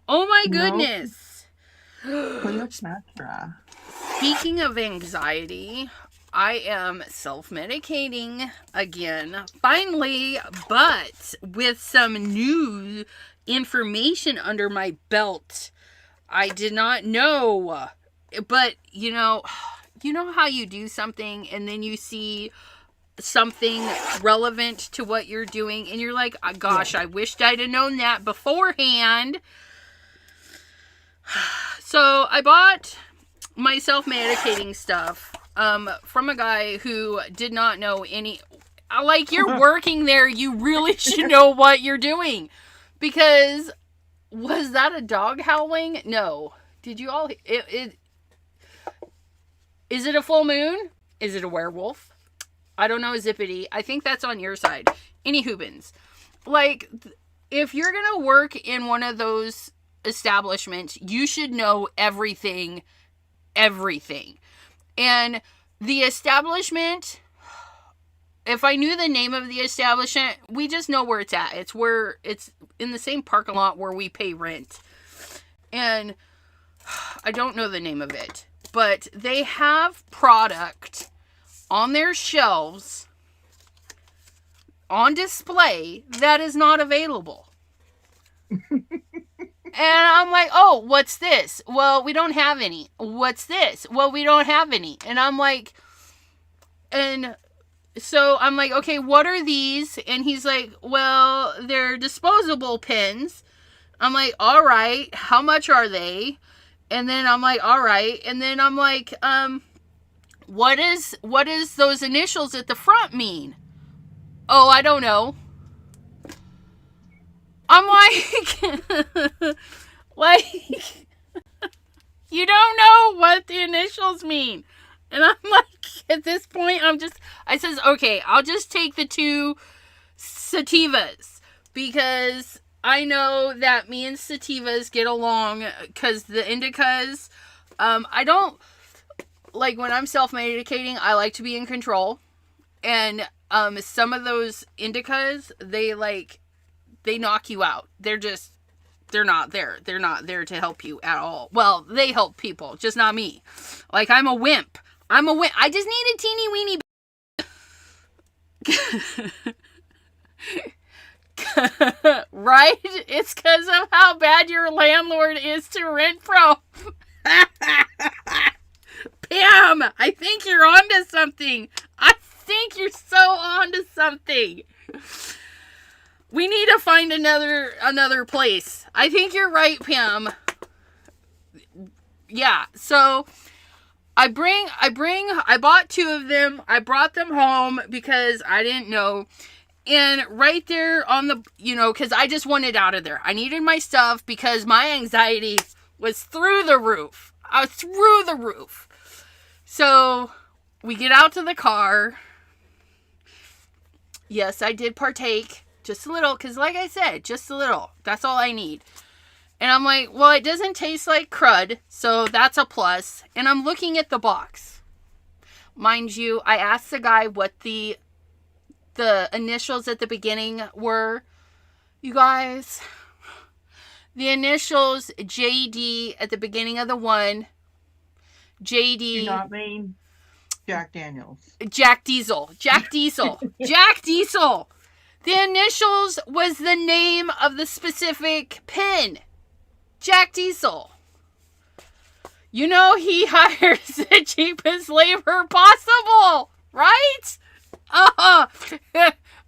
Oh my goodness. Cleopatra. Speaking of anxiety, I am self-medicating again, finally, but with some new information under my belt. I did not know, but you know how you do something and then you see something relevant to what you're doing and you're like, oh, gosh, yeah. I wished I'd have known that beforehand. So I bought my self-medicating stuff from a guy who did not know any. Like, you're working there, you really should know what you're doing. Because, was that a dog howling? No. Did you all... Is it a full moon? Is it a werewolf? I don't know, Zippity. I think that's on your side. Any hoobins. Like, if you're going to work in one of those establishments, you should know everything. And the establishment, if I knew the name of the establishment, we just know where it's at. It's in the same parking lot where we pay rent. And I don't know the name of it, but they have product on their shelves on display that is not available. And I'm like, oh, what's this? Well, we don't have any. What's this? Well, we don't have any. And I'm like, and so I'm like, okay, what are these? And he's like, well, they're disposable pens. I'm like, all right, how much are they? And then I'm like, all right. And then I'm like, what is those initials at the front mean? Oh, I don't know. I'm like, you don't know what the initials mean. And I'm like, at this point, I says, okay, I'll just take the 2 sativas. Because I know that me and sativas get along. Because the indicas, I don't, like, when I'm self-medicating, I like to be in control. And some of those indicas, they knock you out. They're not there. They're not there to help you at all. Well, they help people, just not me. Like, I'm a wimp. I just need a teeny weeny right? It's because of how bad your landlord is to rent from. Pam, I think you're onto something. I think you're so onto something. We need to find another place. I think you're right, Pam. Yeah, so I bought 2 of them. I brought them home because I didn't know. And right there on the, because I just wanted out of there. I needed my stuff because my anxiety was through the roof. I was through the roof. So we get out to the car. Yes, I did partake. Just a little, because like I said, just a little. That's all I need. And I'm like, well, it doesn't taste like crud, so that's a plus. And I'm looking at the box. Mind you, I asked the guy what the initials at the beginning were. You guys, the initials JD at the beginning of the one. JD. Do not mean Jack Daniels. Jack Diesel. Jack Diesel. Jack Diesel. The initials was the name of the specific pen. Jack Diesel. You know he hires the cheapest labor possible, right?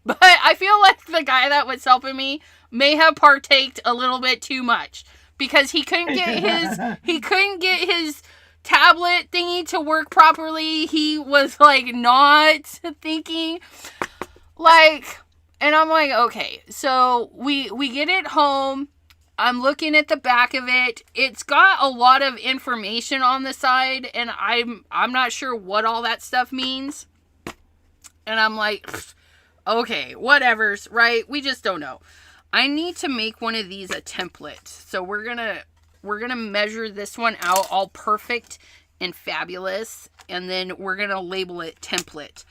But I feel like the guy that was helping me may have partaked a little bit too much because he couldn't get his tablet thingy to work properly. He was like not thinking like, and I'm like, okay, so we get it home. I'm looking at the back of it. It's got a lot of information on the side, and I'm not sure what all that stuff means. And I'm like, okay, whatever's, right? We just don't know. I need to make one of these a template. So we're gonna measure this one out all perfect and fabulous, and then we're gonna label it template.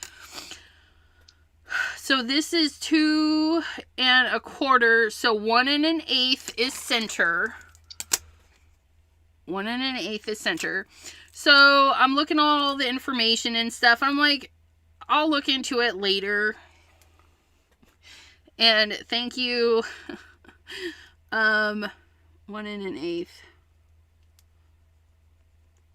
So this is 2 1/4. So 1 1/8 is center. 1 1/8 is center. So I'm looking at all the information and stuff. I'm like, I'll look into it later. And thank you. 1 1/8.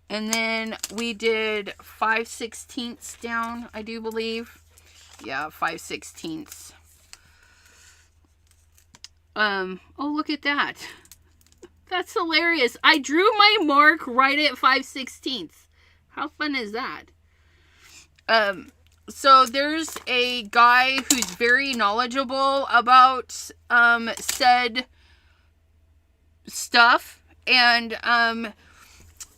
And then we did 5/16 down, I do believe. Yeah, 5/16. Oh, look at that. That's hilarious. I drew my mark right at 5/16. How fun is that? So there's a guy who's very knowledgeable about said stuff, and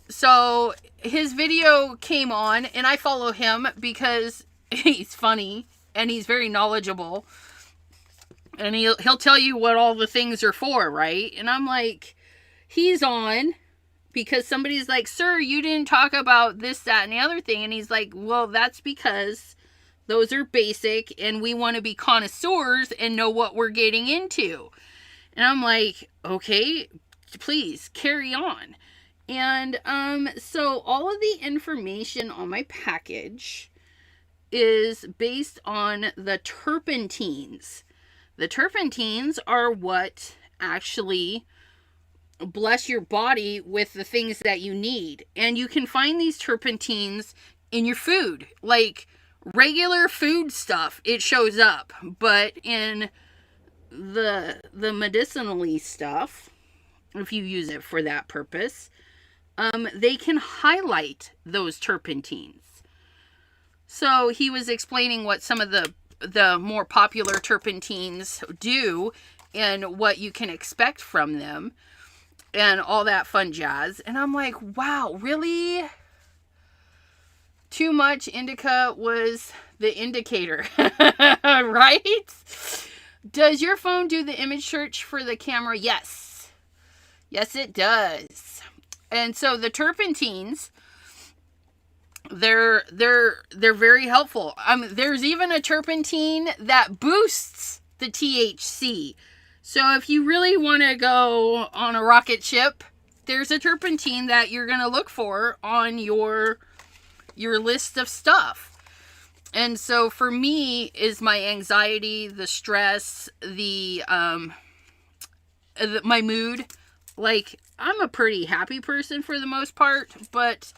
so his video came on, and I follow him because he's funny and he's very knowledgeable, and he'll tell you what all the things are for, right? And I'm like, he's on because somebody's like, sir, you didn't talk about this, that, and the other thing. And he's like, well, that's because those are basic and we want to be connoisseurs and know what we're getting into. And I'm like, okay, please carry on. And so all of the information on my package is based on the terpenes. The terpenes are what actually bless your body with the things that you need. And you can find these terpenes in your food. Like regular food stuff, it shows up. But in the medicinally stuff, if you use it for that purpose, they can highlight those terpenes. So he was explaining what some of the more popular terpenes do and what you can expect from them and all that fun jazz. And I'm like, wow, really? Too much indica was the indicator, right? Does your phone do the image search for the camera? Yes. Yes, it does. And so the terpenes, they're very helpful. There's even a terpentine that boosts the THC. So if you really want to go on a rocket ship, there's a terpentine that you're going to look for on your list of stuff. And so for me is my anxiety, the stress, my mood. Like, I'm a pretty happy person for the most part, but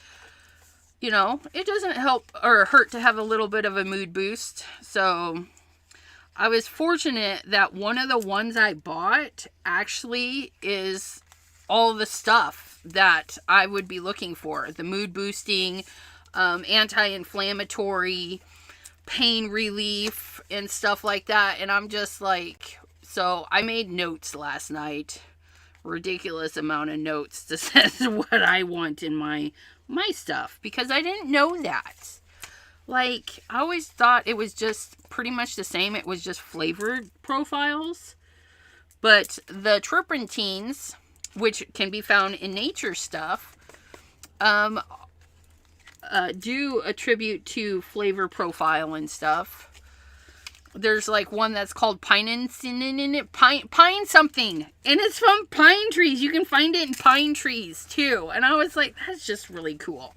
you know, it doesn't help or hurt to have a little bit of a mood boost. So I was fortunate that one of the ones I bought actually is all the stuff that I would be looking for. The mood boosting, anti-inflammatory, pain relief, and stuff like that. And I'm just like, so I made notes last night. Ridiculous amount of notes to say what I want in my stuff, because I didn't know that. Like, I always thought it was just pretty much the same. It was just flavored profiles. But the terpenes, which can be found in nature stuff, do attribute to flavor profile and stuff. There's like one that's called pine something, and it's from pine trees. You can find it in pine trees too. And I was like, that's just really cool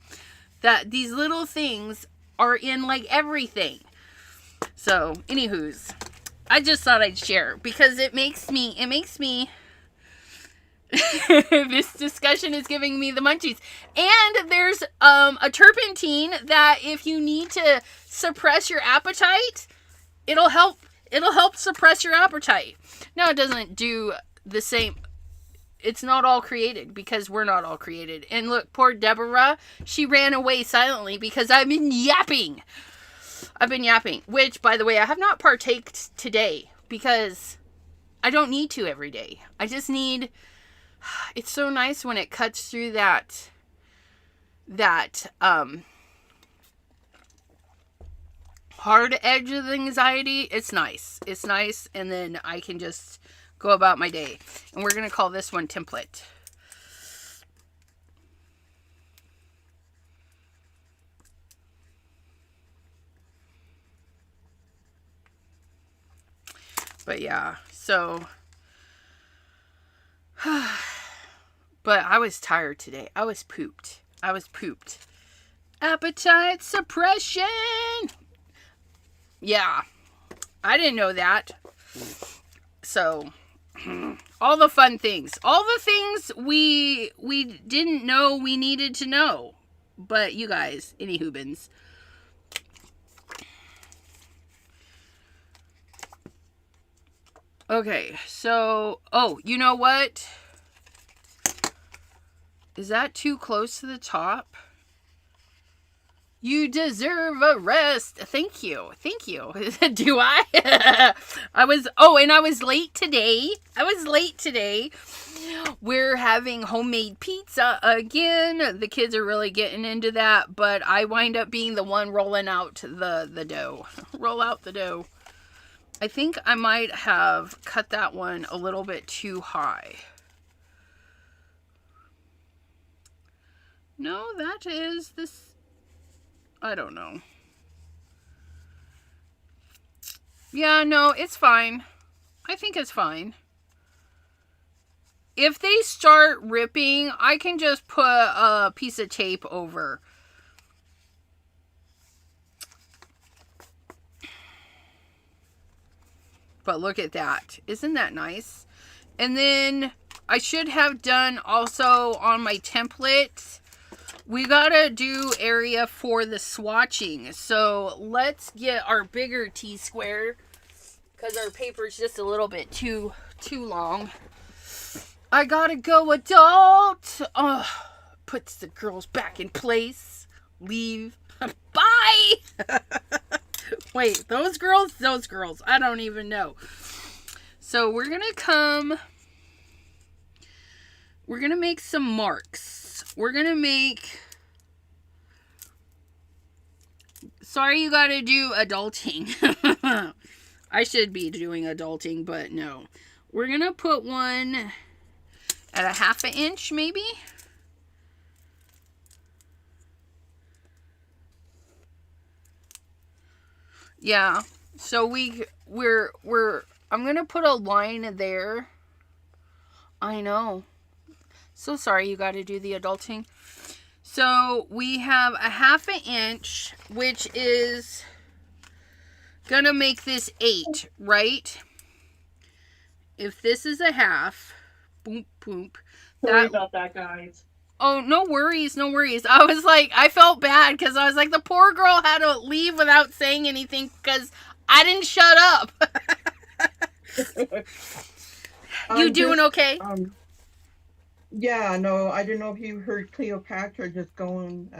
that these little things are in like everything. So anywho's, I just thought I'd share because it makes me this discussion is giving me the munchies. And there's a turpentine that if you need to suppress your appetite, it'll help suppress your appetite. Now, it doesn't do the same. It's not all created because we're not all created. And look, poor Deborah, she ran away silently because I've been yapping. Which, by the way, I have not partaked today because I don't need to every day. I just need... It's so nice when it cuts through that hard edge of anxiety. It's nice. And then I can just go about my day. And we're going to call this one Template. But yeah, so... But I was tired today. I was pooped. Appetite suppression! Yeah. I didn't know that. So, all the fun things. All the things we didn't know we needed to know. But you guys, any hoobins. Okay, so, oh, you know what? Is that too close to the top? You deserve a rest. Thank you. Do I? I was late today. We're having homemade pizza again. The kids are really getting into that, but I wind up being the one rolling out the dough. Roll out the dough. I think I might have cut that one a little bit too high. No, that is this. I don't know. Yeah, no, it's fine. I think it's fine. If they start ripping, I can just put a piece of tape over. But look at that. Isn't that nice? And then I should have done also on my template, we gotta do area for the swatching. So let's get our bigger T-square because our paper's just a little bit too long. I gotta go adult. Puts the girls back in place. Leave. Bye. Wait, those girls? I don't even know. So we're going to make some marks. We're going to make... Sorry you got to do adulting. I should be doing adulting, but no. We're going to put one at a 1/2 inch, maybe. Yeah, so we're I'm gonna put a line there. I know. So sorry you gotta do the adulting. So we have a 1/2 inch, which is gonna make this 8, right? If this is a 1/2, boom, boom. Sorry about that, guys. Oh, no worries. I was like, I felt bad because I was like, the poor girl had to leave without saying anything because I didn't shut up. You doing okay? Yeah, no, I don't know if you heard Cleopatra just going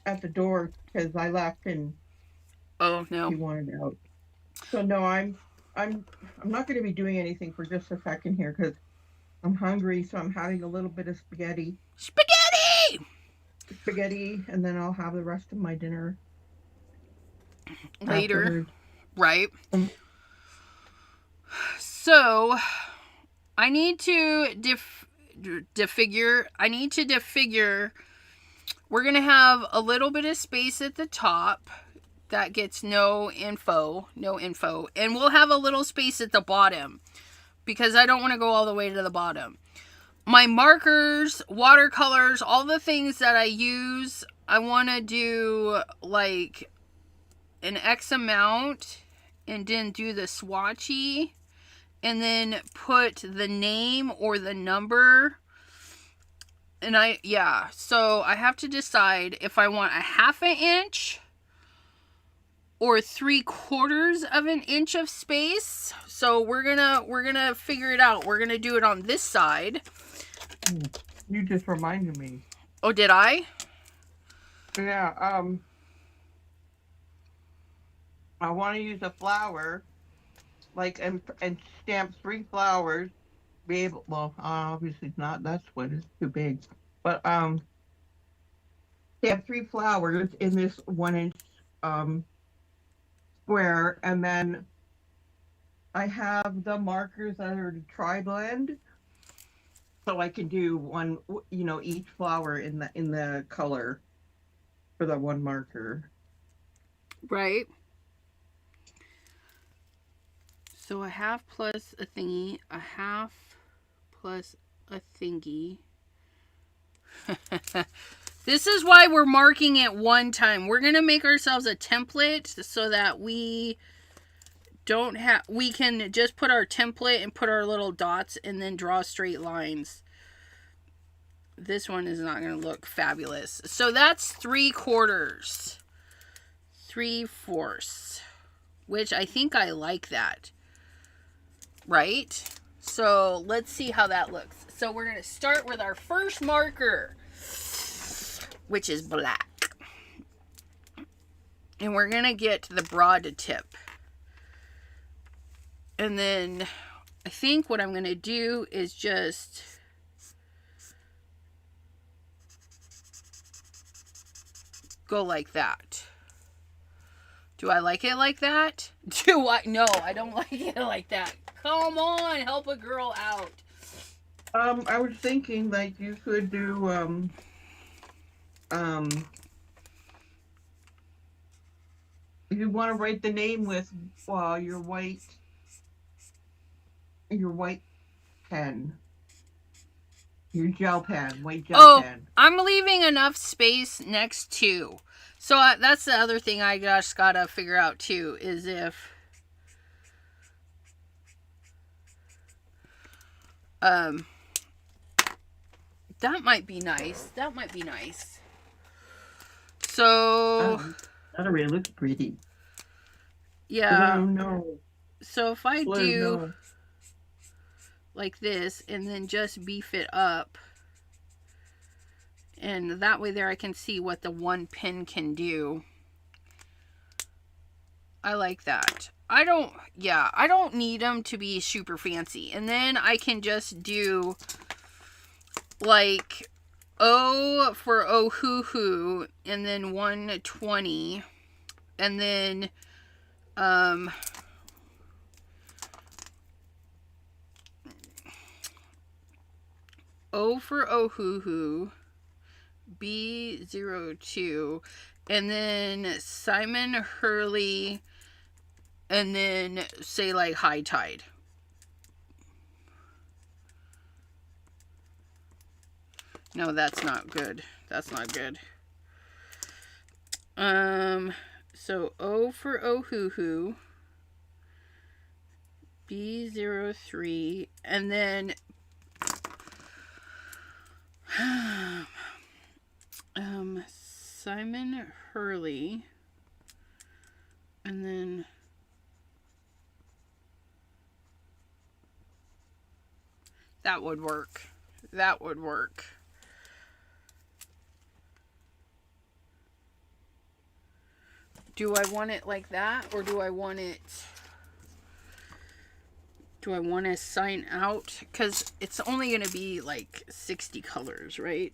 at the door because I left and oh no, he wanted out. So no, I'm not going to be doing anything for just a second here because I'm hungry, so I'm having a little bit of spaghetti. Spaghetti, and then I'll have the rest of my dinner later. Afterwards. Right. So, I need to defigure. We're going to have a little bit of space at the top. That gets no info. And we'll have a little space at the bottom. Because I don't want to go all the way to the bottom. My markers, watercolors, all the things that I use, I want to do like an X amount and then do the swatchy and then put the name or the number. And so I have to decide if I want a 1/2 inch or 3/4 of an inch of space. So we're gonna figure it out. We're gonna do it on this side. You just reminded me. Oh, did I? Yeah, I want to use a flower, like, and stamp 3 flowers. Be able, well, obviously not. That's what is too big. But stamp 3 flowers in this 1-inch square, and then I have the markers that are the tri-blend, so I can do one, each flower in the color for the one marker. Right. So a 1/2 plus a thingy, a 1/2 plus a thingy. This is why we're marking it one time. We're going to make ourselves a template so that we can just put our template and put our little dots and then draw straight lines. This one is not going to look fabulous. So that's 3/4. 3/4. Which I think I like that. Right? So let's see how that looks. So we're going to start with our first marker, which is black. And we're going to get the broad tip. And then I think what I'm going to do is just go like that. Do I like it like that? No, I don't like it like that. Come on, help a girl out. I was thinking like you could do if you want to write the name with your white pen. Your gel pen, white gel pen. I'm leaving enough space next to. So that's the other thing I just gotta figure out too, is if that might be nice. That might be nice. So that really looks pretty. Yeah. No. So if I do like this and then just beef it up, and that way there I can see what the one pin can do. I like that. I don't need them to be super fancy. And then I can just do like O for oh hoo hoo, and then 120, and then O for oh hoo hoo, B02, and then Simon Hurley, and then say like high tide. No, that's not good. That's not good. So O for oh hoo hoo, B03, and then Simon Hurley, and then that would work. That would work. Do I want it like that, or do I want to sign out? Because it's only going to be like 60 colors, right?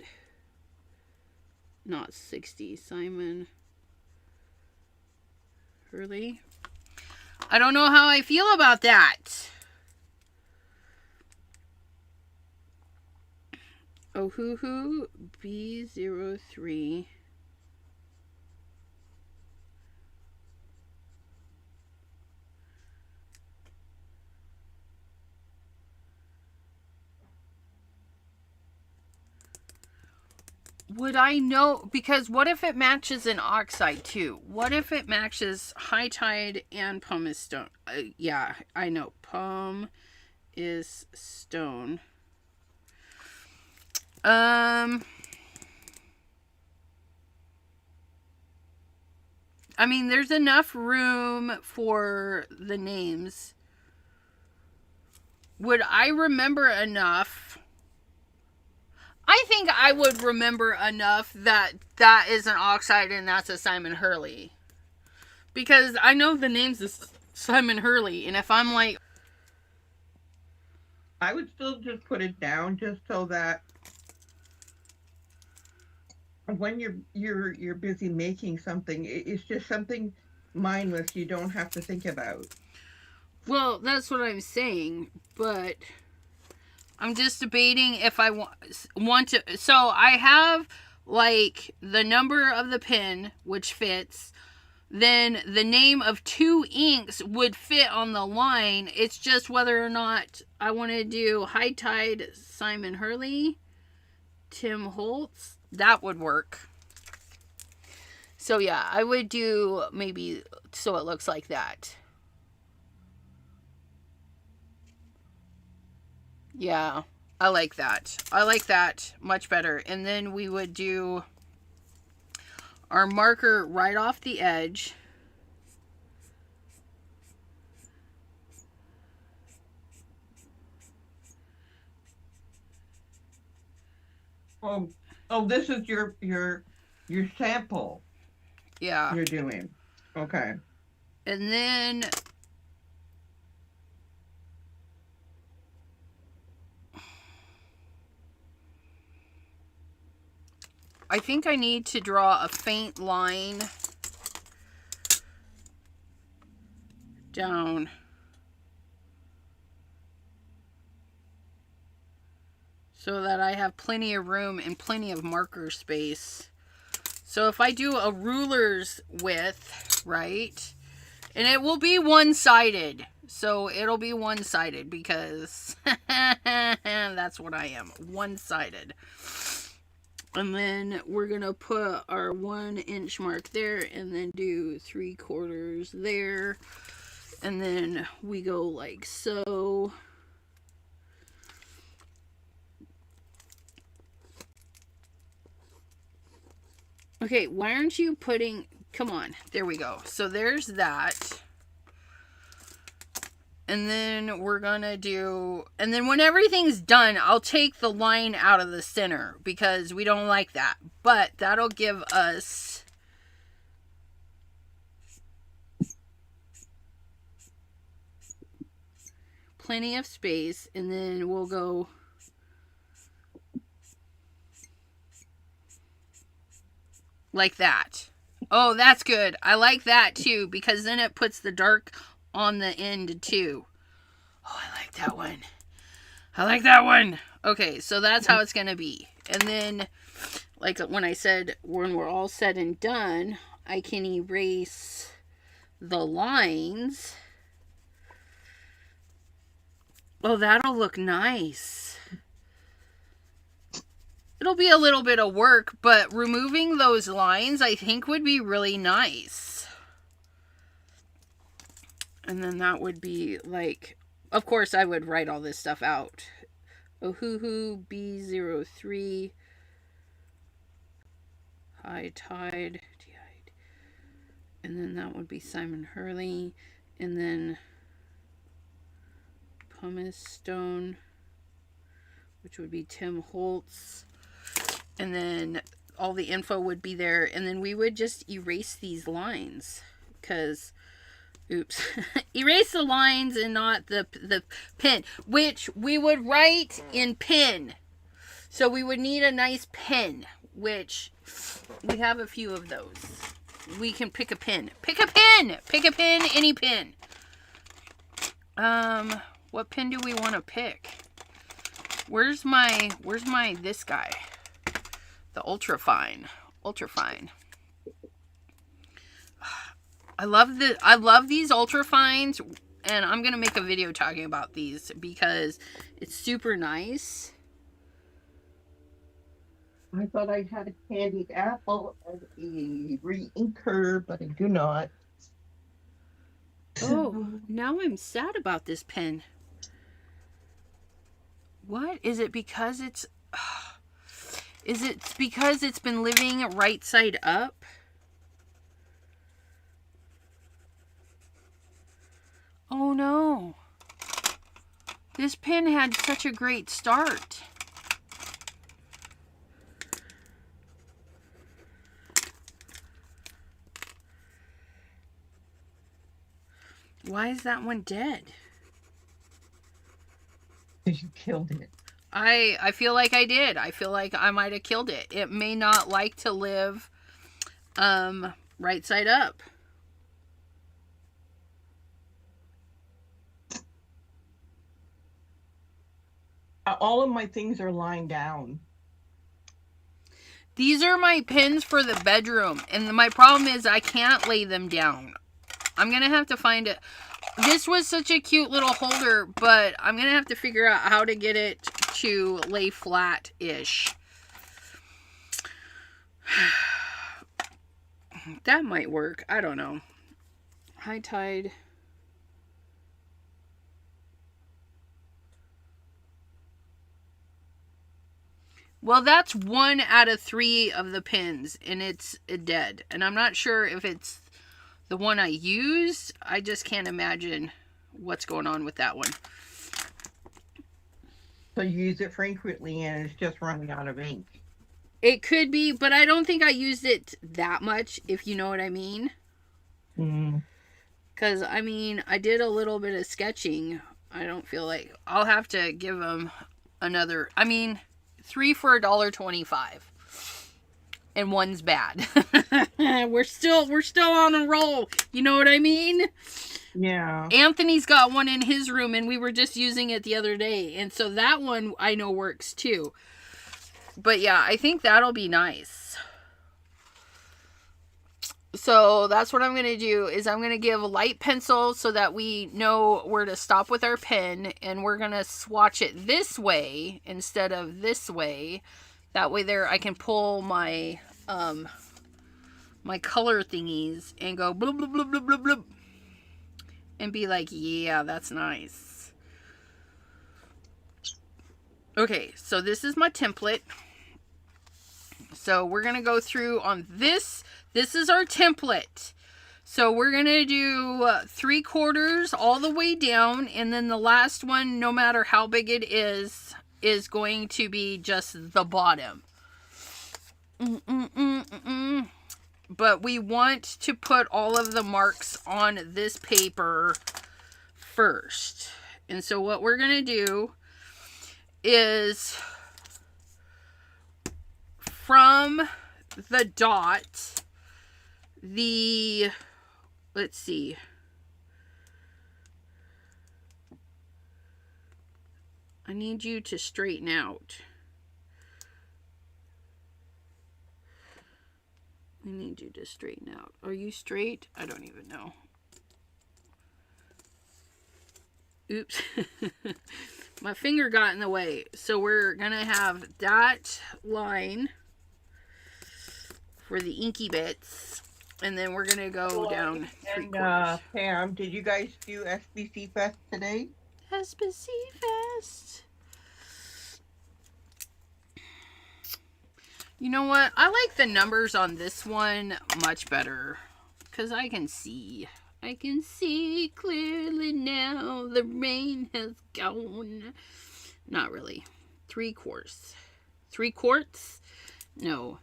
Not 60. Simon Hurley. I don't know how I feel about that. Oh hoo hoo, B03. would I know? Because what if it matches an oxide too? What if it matches high tide and pumice stone? Yeah, I know. Pum is stone. I mean, there's enough room for the names. Would I remember enough? I think I would remember enough that that is an oxide and that's a Simon Hurley. Because I know the names of Simon Hurley, and if I'm like... I would still just put it down just so that when you're busy making something, it's just something mindless you don't have to think about. Well, that's what I'm saying, but I'm just debating if I want to. So I have like the number of the pen, which fits. Then the name of 2 inks would fit on the line. It's just whether or not I want to do High Tide Simon Hurley, Tim Holtz. That would work. So yeah, I would do maybe so it looks like that. Yeah, I like that. I like that much better. And then we would do our marker right off the edge. Oh, this is your sample. Yeah. You're doing. Okay. And then I think I need to draw a faint line down. So that I have plenty of room and plenty of marker space. So if I do a ruler's width, right? And it will be one-sided. So it'll be one-sided because that's what I am. One-sided. And then we're going to put our 1 inch mark there and then do 3/4 there. And then we go like so. Okay, why aren't you putting... Come on, there we go. So there's that. And then we're gonna do... And then when everything's done, I'll take the line out of the center because we don't like that. But that'll give us... plenty of space. And then we'll go... like that. Oh, that's good. I like that too because then it puts the dark on the end too. Oh, I like that one. I like that one. Okay, so that's how it's going to be. And then, like when I said, when we're all said and done, I can erase the lines. Oh, that'll look nice. It'll be a little bit of work, but removing those lines, I think, would be really nice. And then that would be like, of course, I would write all this stuff out. Ohuhu B03 High Tide. And then that would be Simon Hurley. And then Pumice Stone, which would be Tim Holtz. And then all the info would be there. And then we would just erase these lines. Because, oops. Erase the lines and not the pen. Which we would write in pen. So we would need a nice pen. Which we have a few of those. We can pick a pen. Pick a pen! Pick a pen, any pen. What pen do we want to pick? Where's my this guy? The ultra fine. I love these ultra fines, and I'm gonna make a video talking about these because it's super nice. I thought I had a candied apple and a re-inker, but I do not. Oh, now I'm sad about this pen. What? Is it because it's... Is it because it's been living right side up? Oh no. This pen had such a great start. Why is that one dead? Because you killed it. I feel like I did. I feel like I might have killed it. It may not like to live right side up. All of my things are lying down. These are my pins for the bedroom, and my problem is I can't lay them down. I'm gonna have to find it. This was such a cute little holder, but I'm gonna have to figure out how to get it to lay flat-ish. That might work. I don't know. High tide. Well, that's 1 out of 3 of the pins, and it's dead. And I'm not sure if it's the one I used. I just can't imagine what's going on with that one. So you use it frequently and it's just running out of ink. It could be, but I don't think I used it that much, if you know what I mean. Because, I mean, I did a little bit of sketching. I don't feel like... I'll have to give them another... I mean, 3 for $1.25. And 1's bad. We're still on a roll. You know what I mean? Yeah. Anthony's got one in his room, and we were just using it the other day. And so that one I know works too. But yeah, I think that'll be nice. So that's what I'm going to do, is I'm going to give a light pencil so that we know where to stop with our pen. And we're going to swatch it this way instead of this way. That way there I can pull my my color thingies and go bloop, bloop, bloop, bloop, bloop, bloop. And be like, yeah, that's nice. Okay, so this is my template. So we're going to go through on this. This is our template. So we're going to do 3/4 all the way down. And then the last one, no matter how big it is going to be just the bottom. But we want to put all of the marks on this paper first. And so what we're going to do is from the dot, let's see. I need you to straighten out. I need you to straighten out. Are you straight? I don't even know. Oops. My finger got in the way. So we're going to have that line for the inky bits. And then we're going to go down 3/4. Pam, did you guys do SBC Fest today? SBC Fest. You know what? I like the numbers on this one much better. Because I can see. I can see clearly now. The rain has gone. Not really. 3/4. 3/4? No.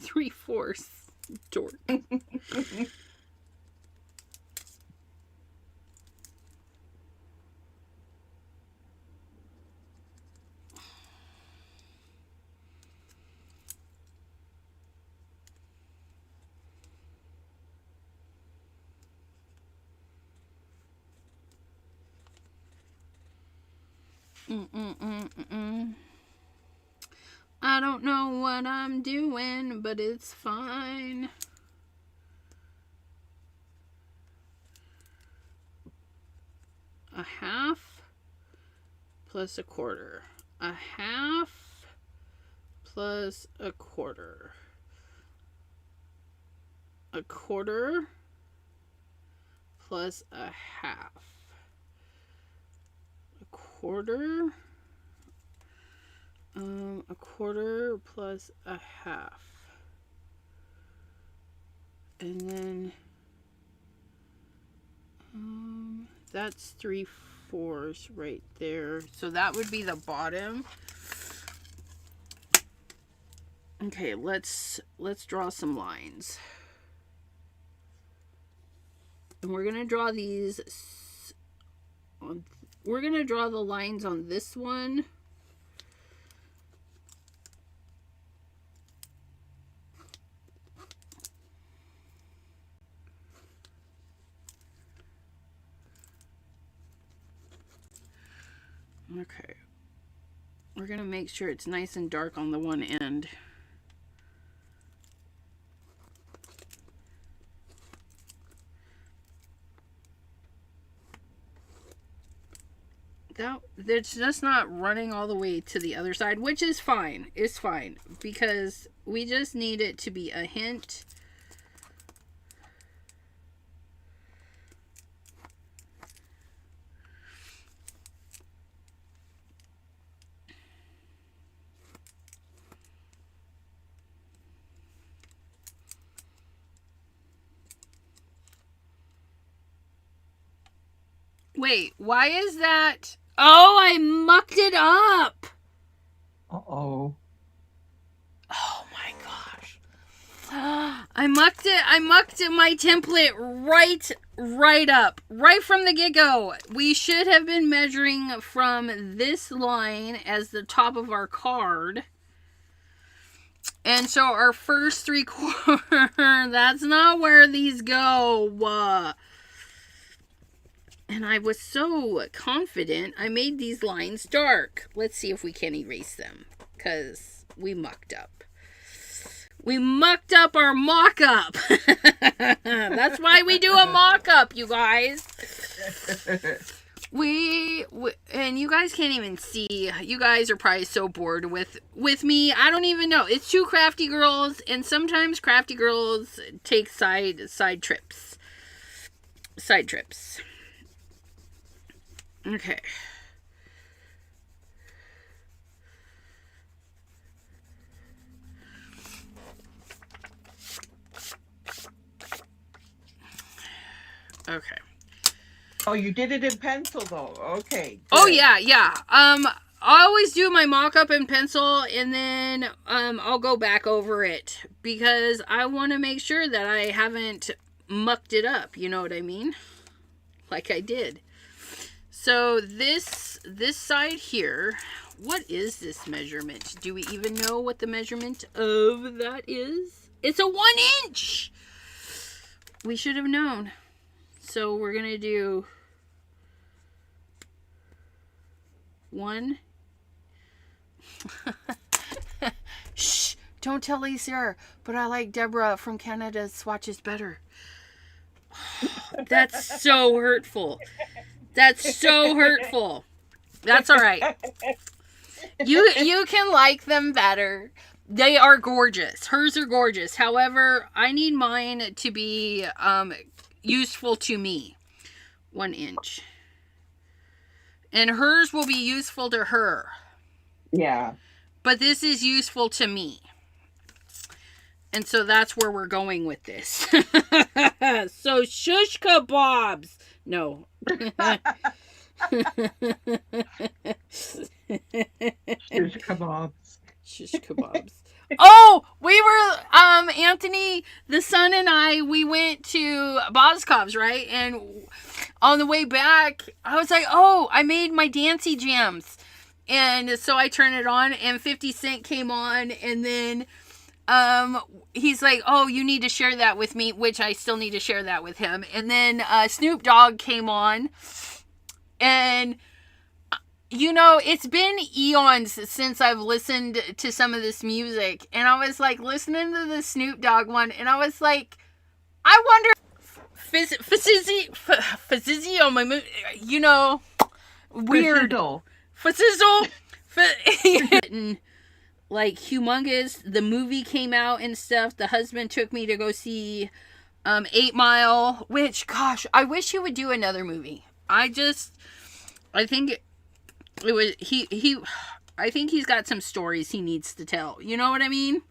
3/4. Dork. I don't know what I'm doing, but it's fine. A half plus 1/4. A half plus a quarter. A quarter plus a half. A quarter plus a half. And then that's 3/4 right there. So that would be the bottom. Okay, let's draw some lines. And we're going to draw these we're going to draw the lines on this one. Okay. We're going to make sure it's nice and dark on the one end. It's just not running all the way to the other side, which is fine. It's fine because we just need it to be a hint. Wait, why is that? Oh, I mucked it up. Uh-oh. Oh my gosh. I mucked my template right up. Right from the get-go. We should have been measuring from this line as the top of our card. And so our first 3/4, that's not where these go. And I was so confident I made these lines dark. Let's see if we can erase them. Because we mucked up. We mucked up our mock-up. That's why we do a mock-up, you guys. And you guys can't even see. You guys are probably so bored with me. I don't even know. It's two crafty girls. And sometimes crafty girls take side trips. Side trips. Okay. Okay. Oh, you did it in pencil though. Okay. Good. Oh yeah. I always do my mock-up in pencil and then I'll go back over it because I want to make sure that I haven't mucked it up, you know what I mean? Like I did. So this side here, what is this measurement? Do we even know what the measurement of that is? It's a 1 inch! We should have known. So we're going to do 1. Shh! Don't tell Lisa, but I like Deborah from Canada's swatches better. That's so hurtful. That's so hurtful. That's all right. You can like them better. They are gorgeous. Hers are gorgeous. However, I need mine to be useful to me. 1 inch. And hers will be useful to her. Yeah. But this is useful to me. And so that's where we're going with this. So shush kebabs. No. Shish kebabs. Shish kebabs. Oh, we were, Anthony, the son and I, we went to Boscov's, right? And on the way back, I was like, oh, I made my Dancy Jams. And so I turned it on and 50 Cent came on and then he's like, oh, you need to share that with me, which I still need to share that with him. And then Snoop Dogg came on, and you know, it's been eons since I've listened to some of this music, and I was like listening to the Snoop Dogg one, and I was like, I wonder Fizzy on my, you know, weird. Fizzle. like humongous. The movie came out and stuff. The husband took me to go see 8 Mile, which, gosh, I wish he would do another movie. I think it was, I think he's got some stories he needs to tell. You know what I mean?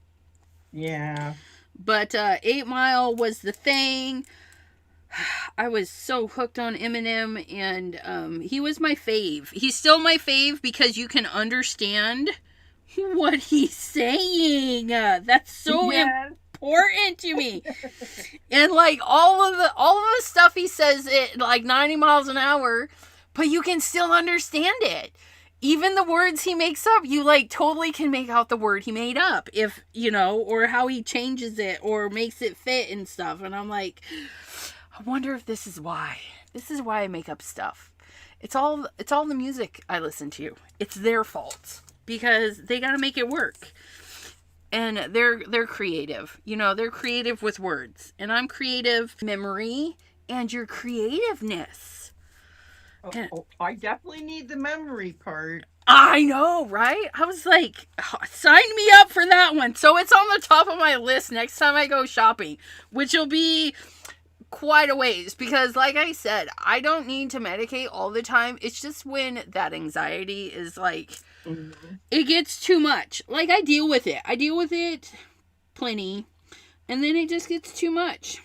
Yeah. But 8 Mile was the thing. I was so hooked on Eminem, and he was my fave. He's still my fave because you can understand what he's saying. That's so important to me. And like all of the stuff he says at like 90 miles an hour, but you can still understand it. Even the words he makes up, you like totally can make out the word he made up, if you know, or how he changes it or makes it fit and stuff. And I'm like, I wonder if this is why. This is why I make up stuff. It's all the music I listen to. It's their fault because they got to make it work. And they're creative. You know, they're creative with words. And I'm creative memory and your creativeness. I definitely need the memory part. I know, right? I was like, sign me up for that one. So it's on the top of my list next time I go shopping, which will be quite a ways, because like I said, I don't need to medicate all the time. It's just when that anxiety is like, it gets too much. Like I deal with it plenty, and then it just gets too much.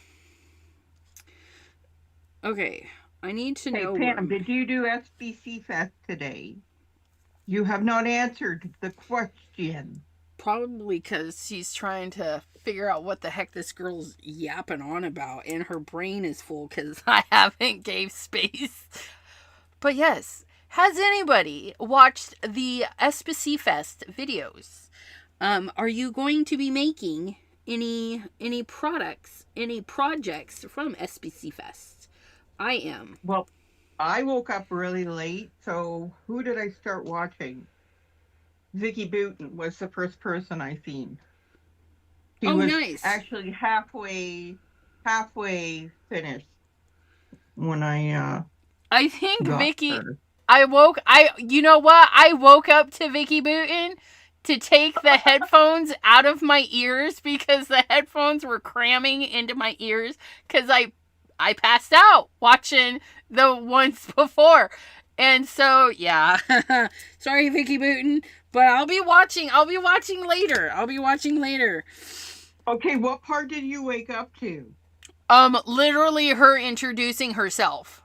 Okay, I need to know. Hey Pam, did you do SBC Fest today? You have not answered the question. Probably because she's trying to figure out what the heck this girl's yapping on about, and her brain is full because I haven't gave space. But yes, has anybody watched the SBC Fest videos? Are you going to be making any products, any projects from SBC Fest? I am. Well, I woke up really late, so who did I start watching? Vicky Booten was the first person I seen. She was nice. Actually halfway finished when I think Vicky her. you know what? I woke up to Vicky Booten to take the headphones out of my ears because the headphones were cramming into my ears because I passed out watching the ones before. And so, yeah. Sorry, Vicky Booten. But I'll be watching later. Okay, what part did you wake up to? Literally her introducing herself.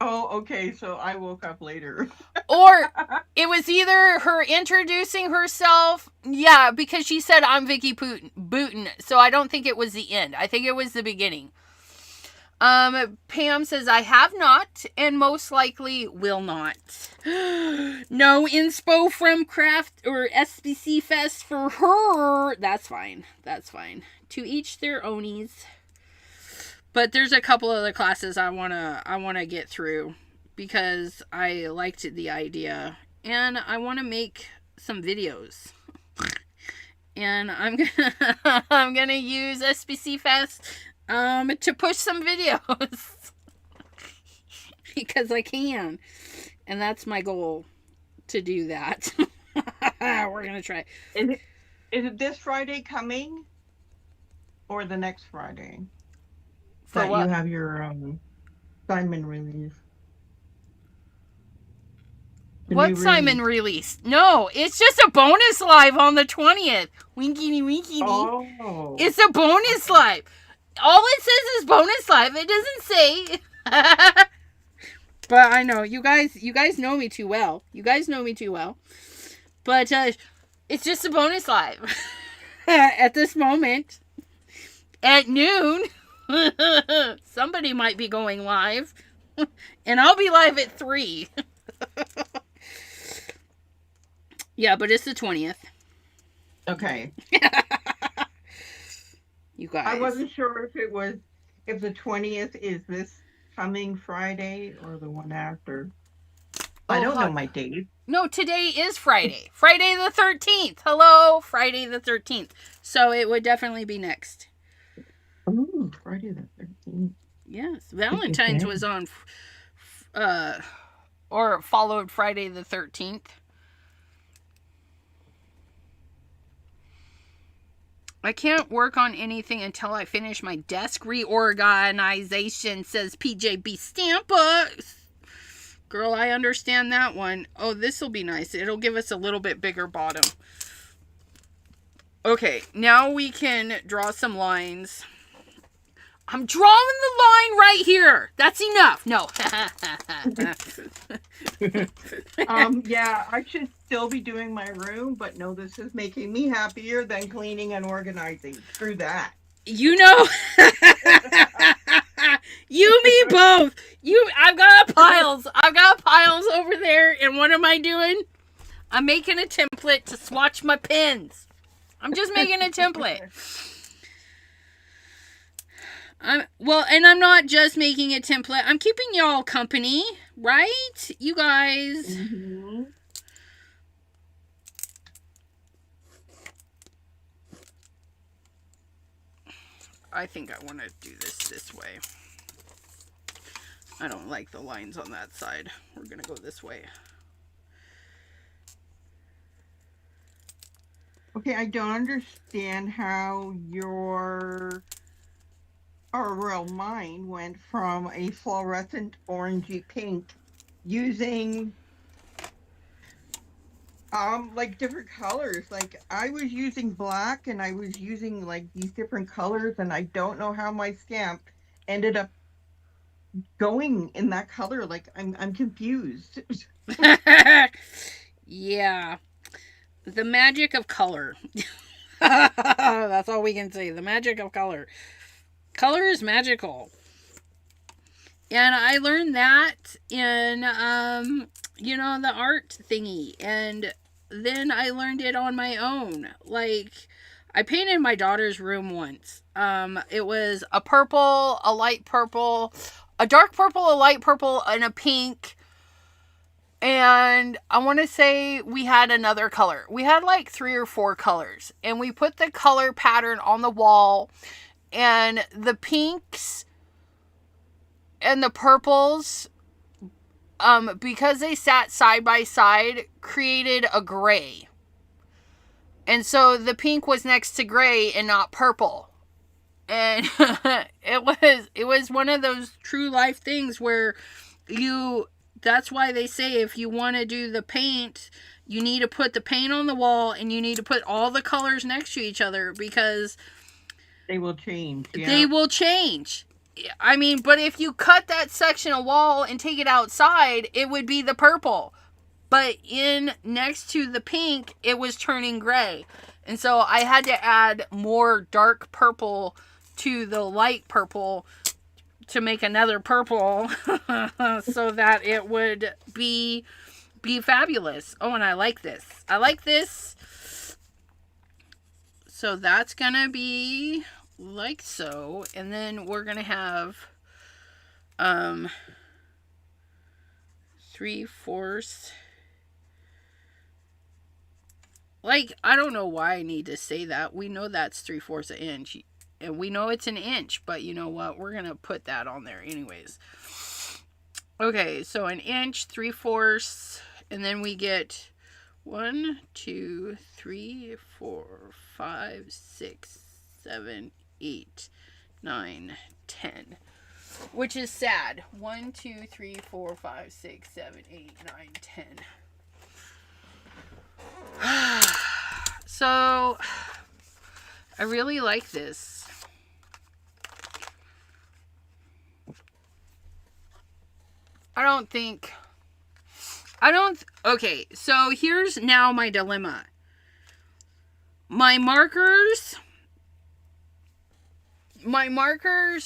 Oh, okay, so I woke up later. Or it was either her introducing herself, yeah, because she said, I'm Vicky Booten, so I don't think it was the end. I think it was the beginning. Pam says, I have not, and most likely will not. No inspo from Craft or SBC Fest for her. That's fine. To each their ownies. But there's a couple of the classes I wanna get through because I liked the idea, and I want to make some videos. And I'm gonna use SBC Fest to push some videos because I can, and that's my goal, to do that. We're gonna try. Is it this Friday coming, or the next Friday? For that what? You have your Simon release. What Simon released? No, it's just a bonus live on the 20th. Winky. Oh. It's a bonus live. All it says is bonus live. It doesn't say. But I know you guys know me too well. But it's just a bonus live at this moment at noon. Somebody might be going live, and I'll be live at 3. Yeah, but it's the 20th. Okay. You guys. I wasn't sure if the 20th is this coming Friday or the one after. I don't know my date. No, today is Friday. Friday the 13th. Hello, Friday the 13th. So it would definitely be next. Oh, Friday the 13th. Yes, Valentine's was on, or followed Friday the 13th. I can't work on anything until I finish my desk reorganization, says PJB Stampa. Girl, I understand that one. Oh, this will be nice. It'll give us a little bit bigger bottom. Okay, now we can draw some lines. I'm drawing the line right here. That's enough. No. Yeah, I should still be doing my room, but no, this is making me happier than cleaning and organizing. Screw that. You know, you, me both. I've got piles. I've got piles over there. And what am I doing? I'm making a template to swatch my pens. I'm just making a template. And I'm not just making a template. I'm keeping y'all company, right? You guys. Mm-hmm. I think I want to do this way. I don't like the lines on that side. We're going to go this way. Okay, I don't understand how your mine went from a fluorescent orangey pink using like different colors. Like I was using black and I was using like these different colors, and I don't know how my stamp ended up going in that color. Like I'm confused. Yeah. The magic of color. That's all we can say. The magic of color. Color is magical. And I learned that in, the art thingy. And then I learned it on my own. Like, I painted my daughter's room once. It was a purple, a light purple, a dark purple, a light purple, and a pink. And I want to say we had another color. We had like 3 or 4 colors. And we put the color pattern on the wall. And the pinks and the purples, because they sat side by side, created a gray. And so the pink was next to gray and not purple. And it was one of those true life things where that's why they say if you want to do the paint, you need to put the paint on the wall and you need to put all the colors next to each other, because they will change. Yeah. They will change. I mean, but if you cut that section of wall and take it outside, it would be the purple. But next to the pink, it was turning gray. And so I had to add more dark purple to the light purple to make another purple so that it would be fabulous. Oh, and I like this. I like this. So that's gonna be like so. And then we're gonna have 3/4. Like, I don't know why I need to say that. We know that's 3/4 an inch. And we know it's an inch, but you know what? We're going to put that on there anyways. Okay, so an inch, 3/4, and then we get 1, 2, 3, 4, 5, 6, 7, 8, 9, 10. Which is sad. 1, 2, 3, 4, 5, 6, 7, 8, 9, 10. So, I really like this. Okay, so here's now my dilemma. My markers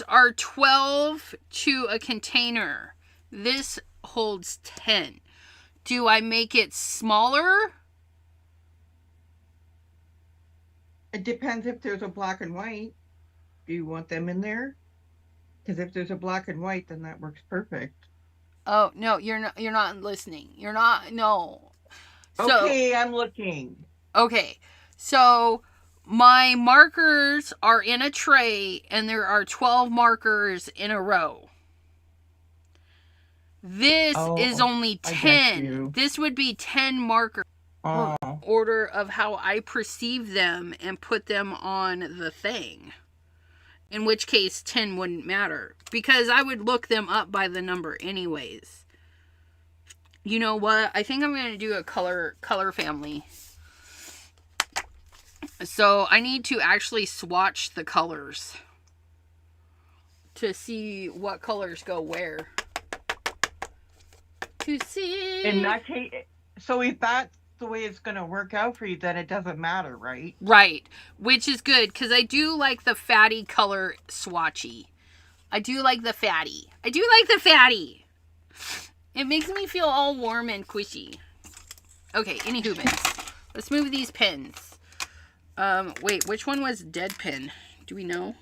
are 12 to a container. This holds 10. Do I make it smaller? It depends if there's a black and white. Do you want them in there? Because if there's a black and white, then that works perfect. Oh, no, you're not listening. You're not, no. So, okay, I'm looking. Okay, so my markers are in a tray and there are 12 markers in a row. This is only 10. This would be 10 markers. Oh. order of how I perceive them and put them on the thing. In which case 10 wouldn't matter. Because I would look them up by the number anyways. You know what? I think I'm going to do a color family. So I need to actually swatch the colors. To see what colors go where. To see. In that case, so if that's the way it's going to work out for you, then it doesn't matter, right? Right. Which is good, because I do like the fatty color swatchy. I do like the fatty. It makes me feel all warm and squishy. Okay, anywho, let's move these pins. Wait, which one was dead pin? Do we know?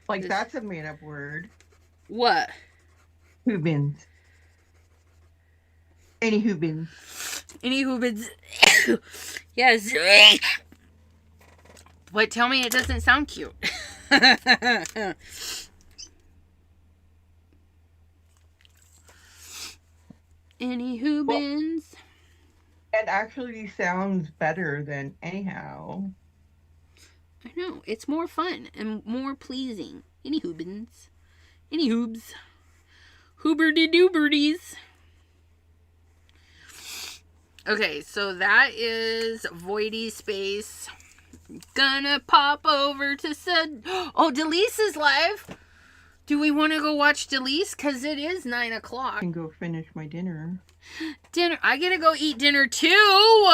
Like, that's a made-up word. What? Hoobins. Any hoobins. Yes. But tell me it doesn't sound cute. Any hoobins. It actually sounds better than anyhow. I know. It's more fun and more pleasing. Any hoobins. Any hoobs. Hooberdy-dooberdies. Okay, so that is Voidy Space. Gonna pop over to Oh, Delise is live. Do we want to go watch Delise? Because it is 9 o'clock. I can go finish my dinner. I gotta go eat dinner too.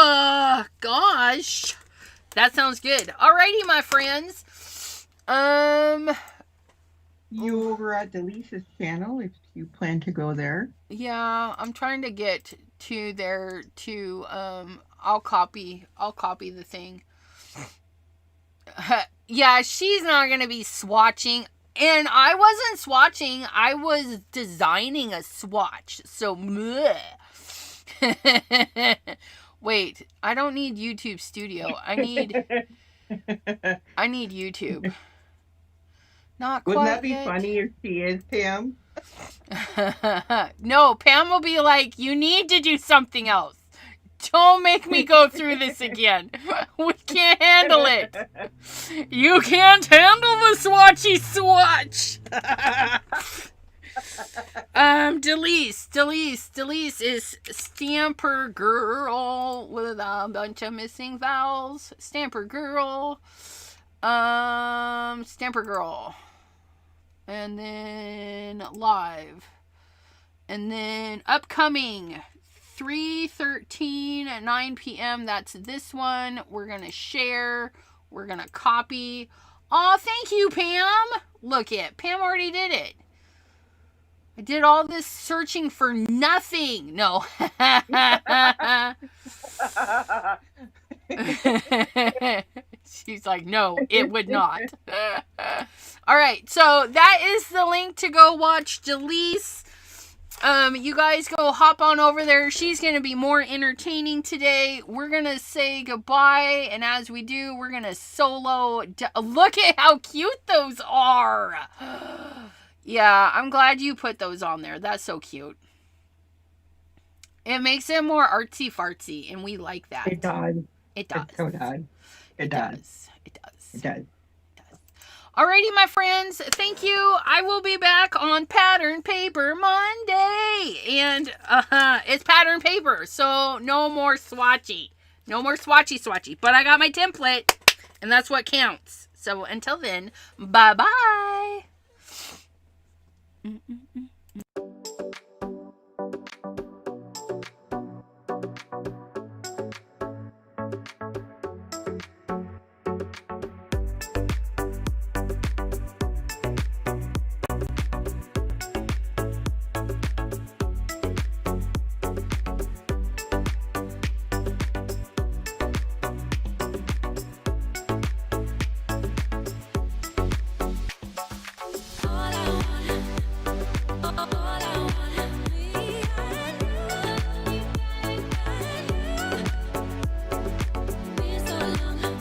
Gosh. That sounds good. Alrighty, my friends. You over at Delisa's channel if you plan to go there. Yeah, I'm trying to get to there to I'll copy the thing. Yeah, she's not gonna be swatching. And I wasn't swatching, I was designing a swatch. So, wait, I don't need YouTube Studio. I need YouTube. Not quite. Wouldn't that be yet. funny if she is, Pam? No, Pam will be like, you need to do something else. Don't make me go through this again. We can't handle it. You can't handle the swatchy swatch. Delise is Stamper Girl with a bunch of missing vowels. Stamper Girl. Stamper Girl. And then live. And then upcoming 3/13 at 9 p.m. That's this one. We're going to share. We're going to copy. Oh, thank you, Pam. Look it. Pam already did it. I did all this searching for nothing. No. She's like, no, it would not. All right. So that is the link to go watch Delise. You guys go hop on over there. She's going to be more entertaining today. We're going to say goodbye. And as we do, we're going to solo. Look at how cute those are. Yeah, I'm glad you put those on there. That's so cute. It makes it more artsy fartsy. And we like that. It does. It does. It so does. It does. It does. It does. Alrighty, my friends. Thank you. I will be back on Pattern Paper Monday. And it's pattern paper. So no more swatchy. No more swatchy. But I got my template. And that's what counts. So until then, bye-bye.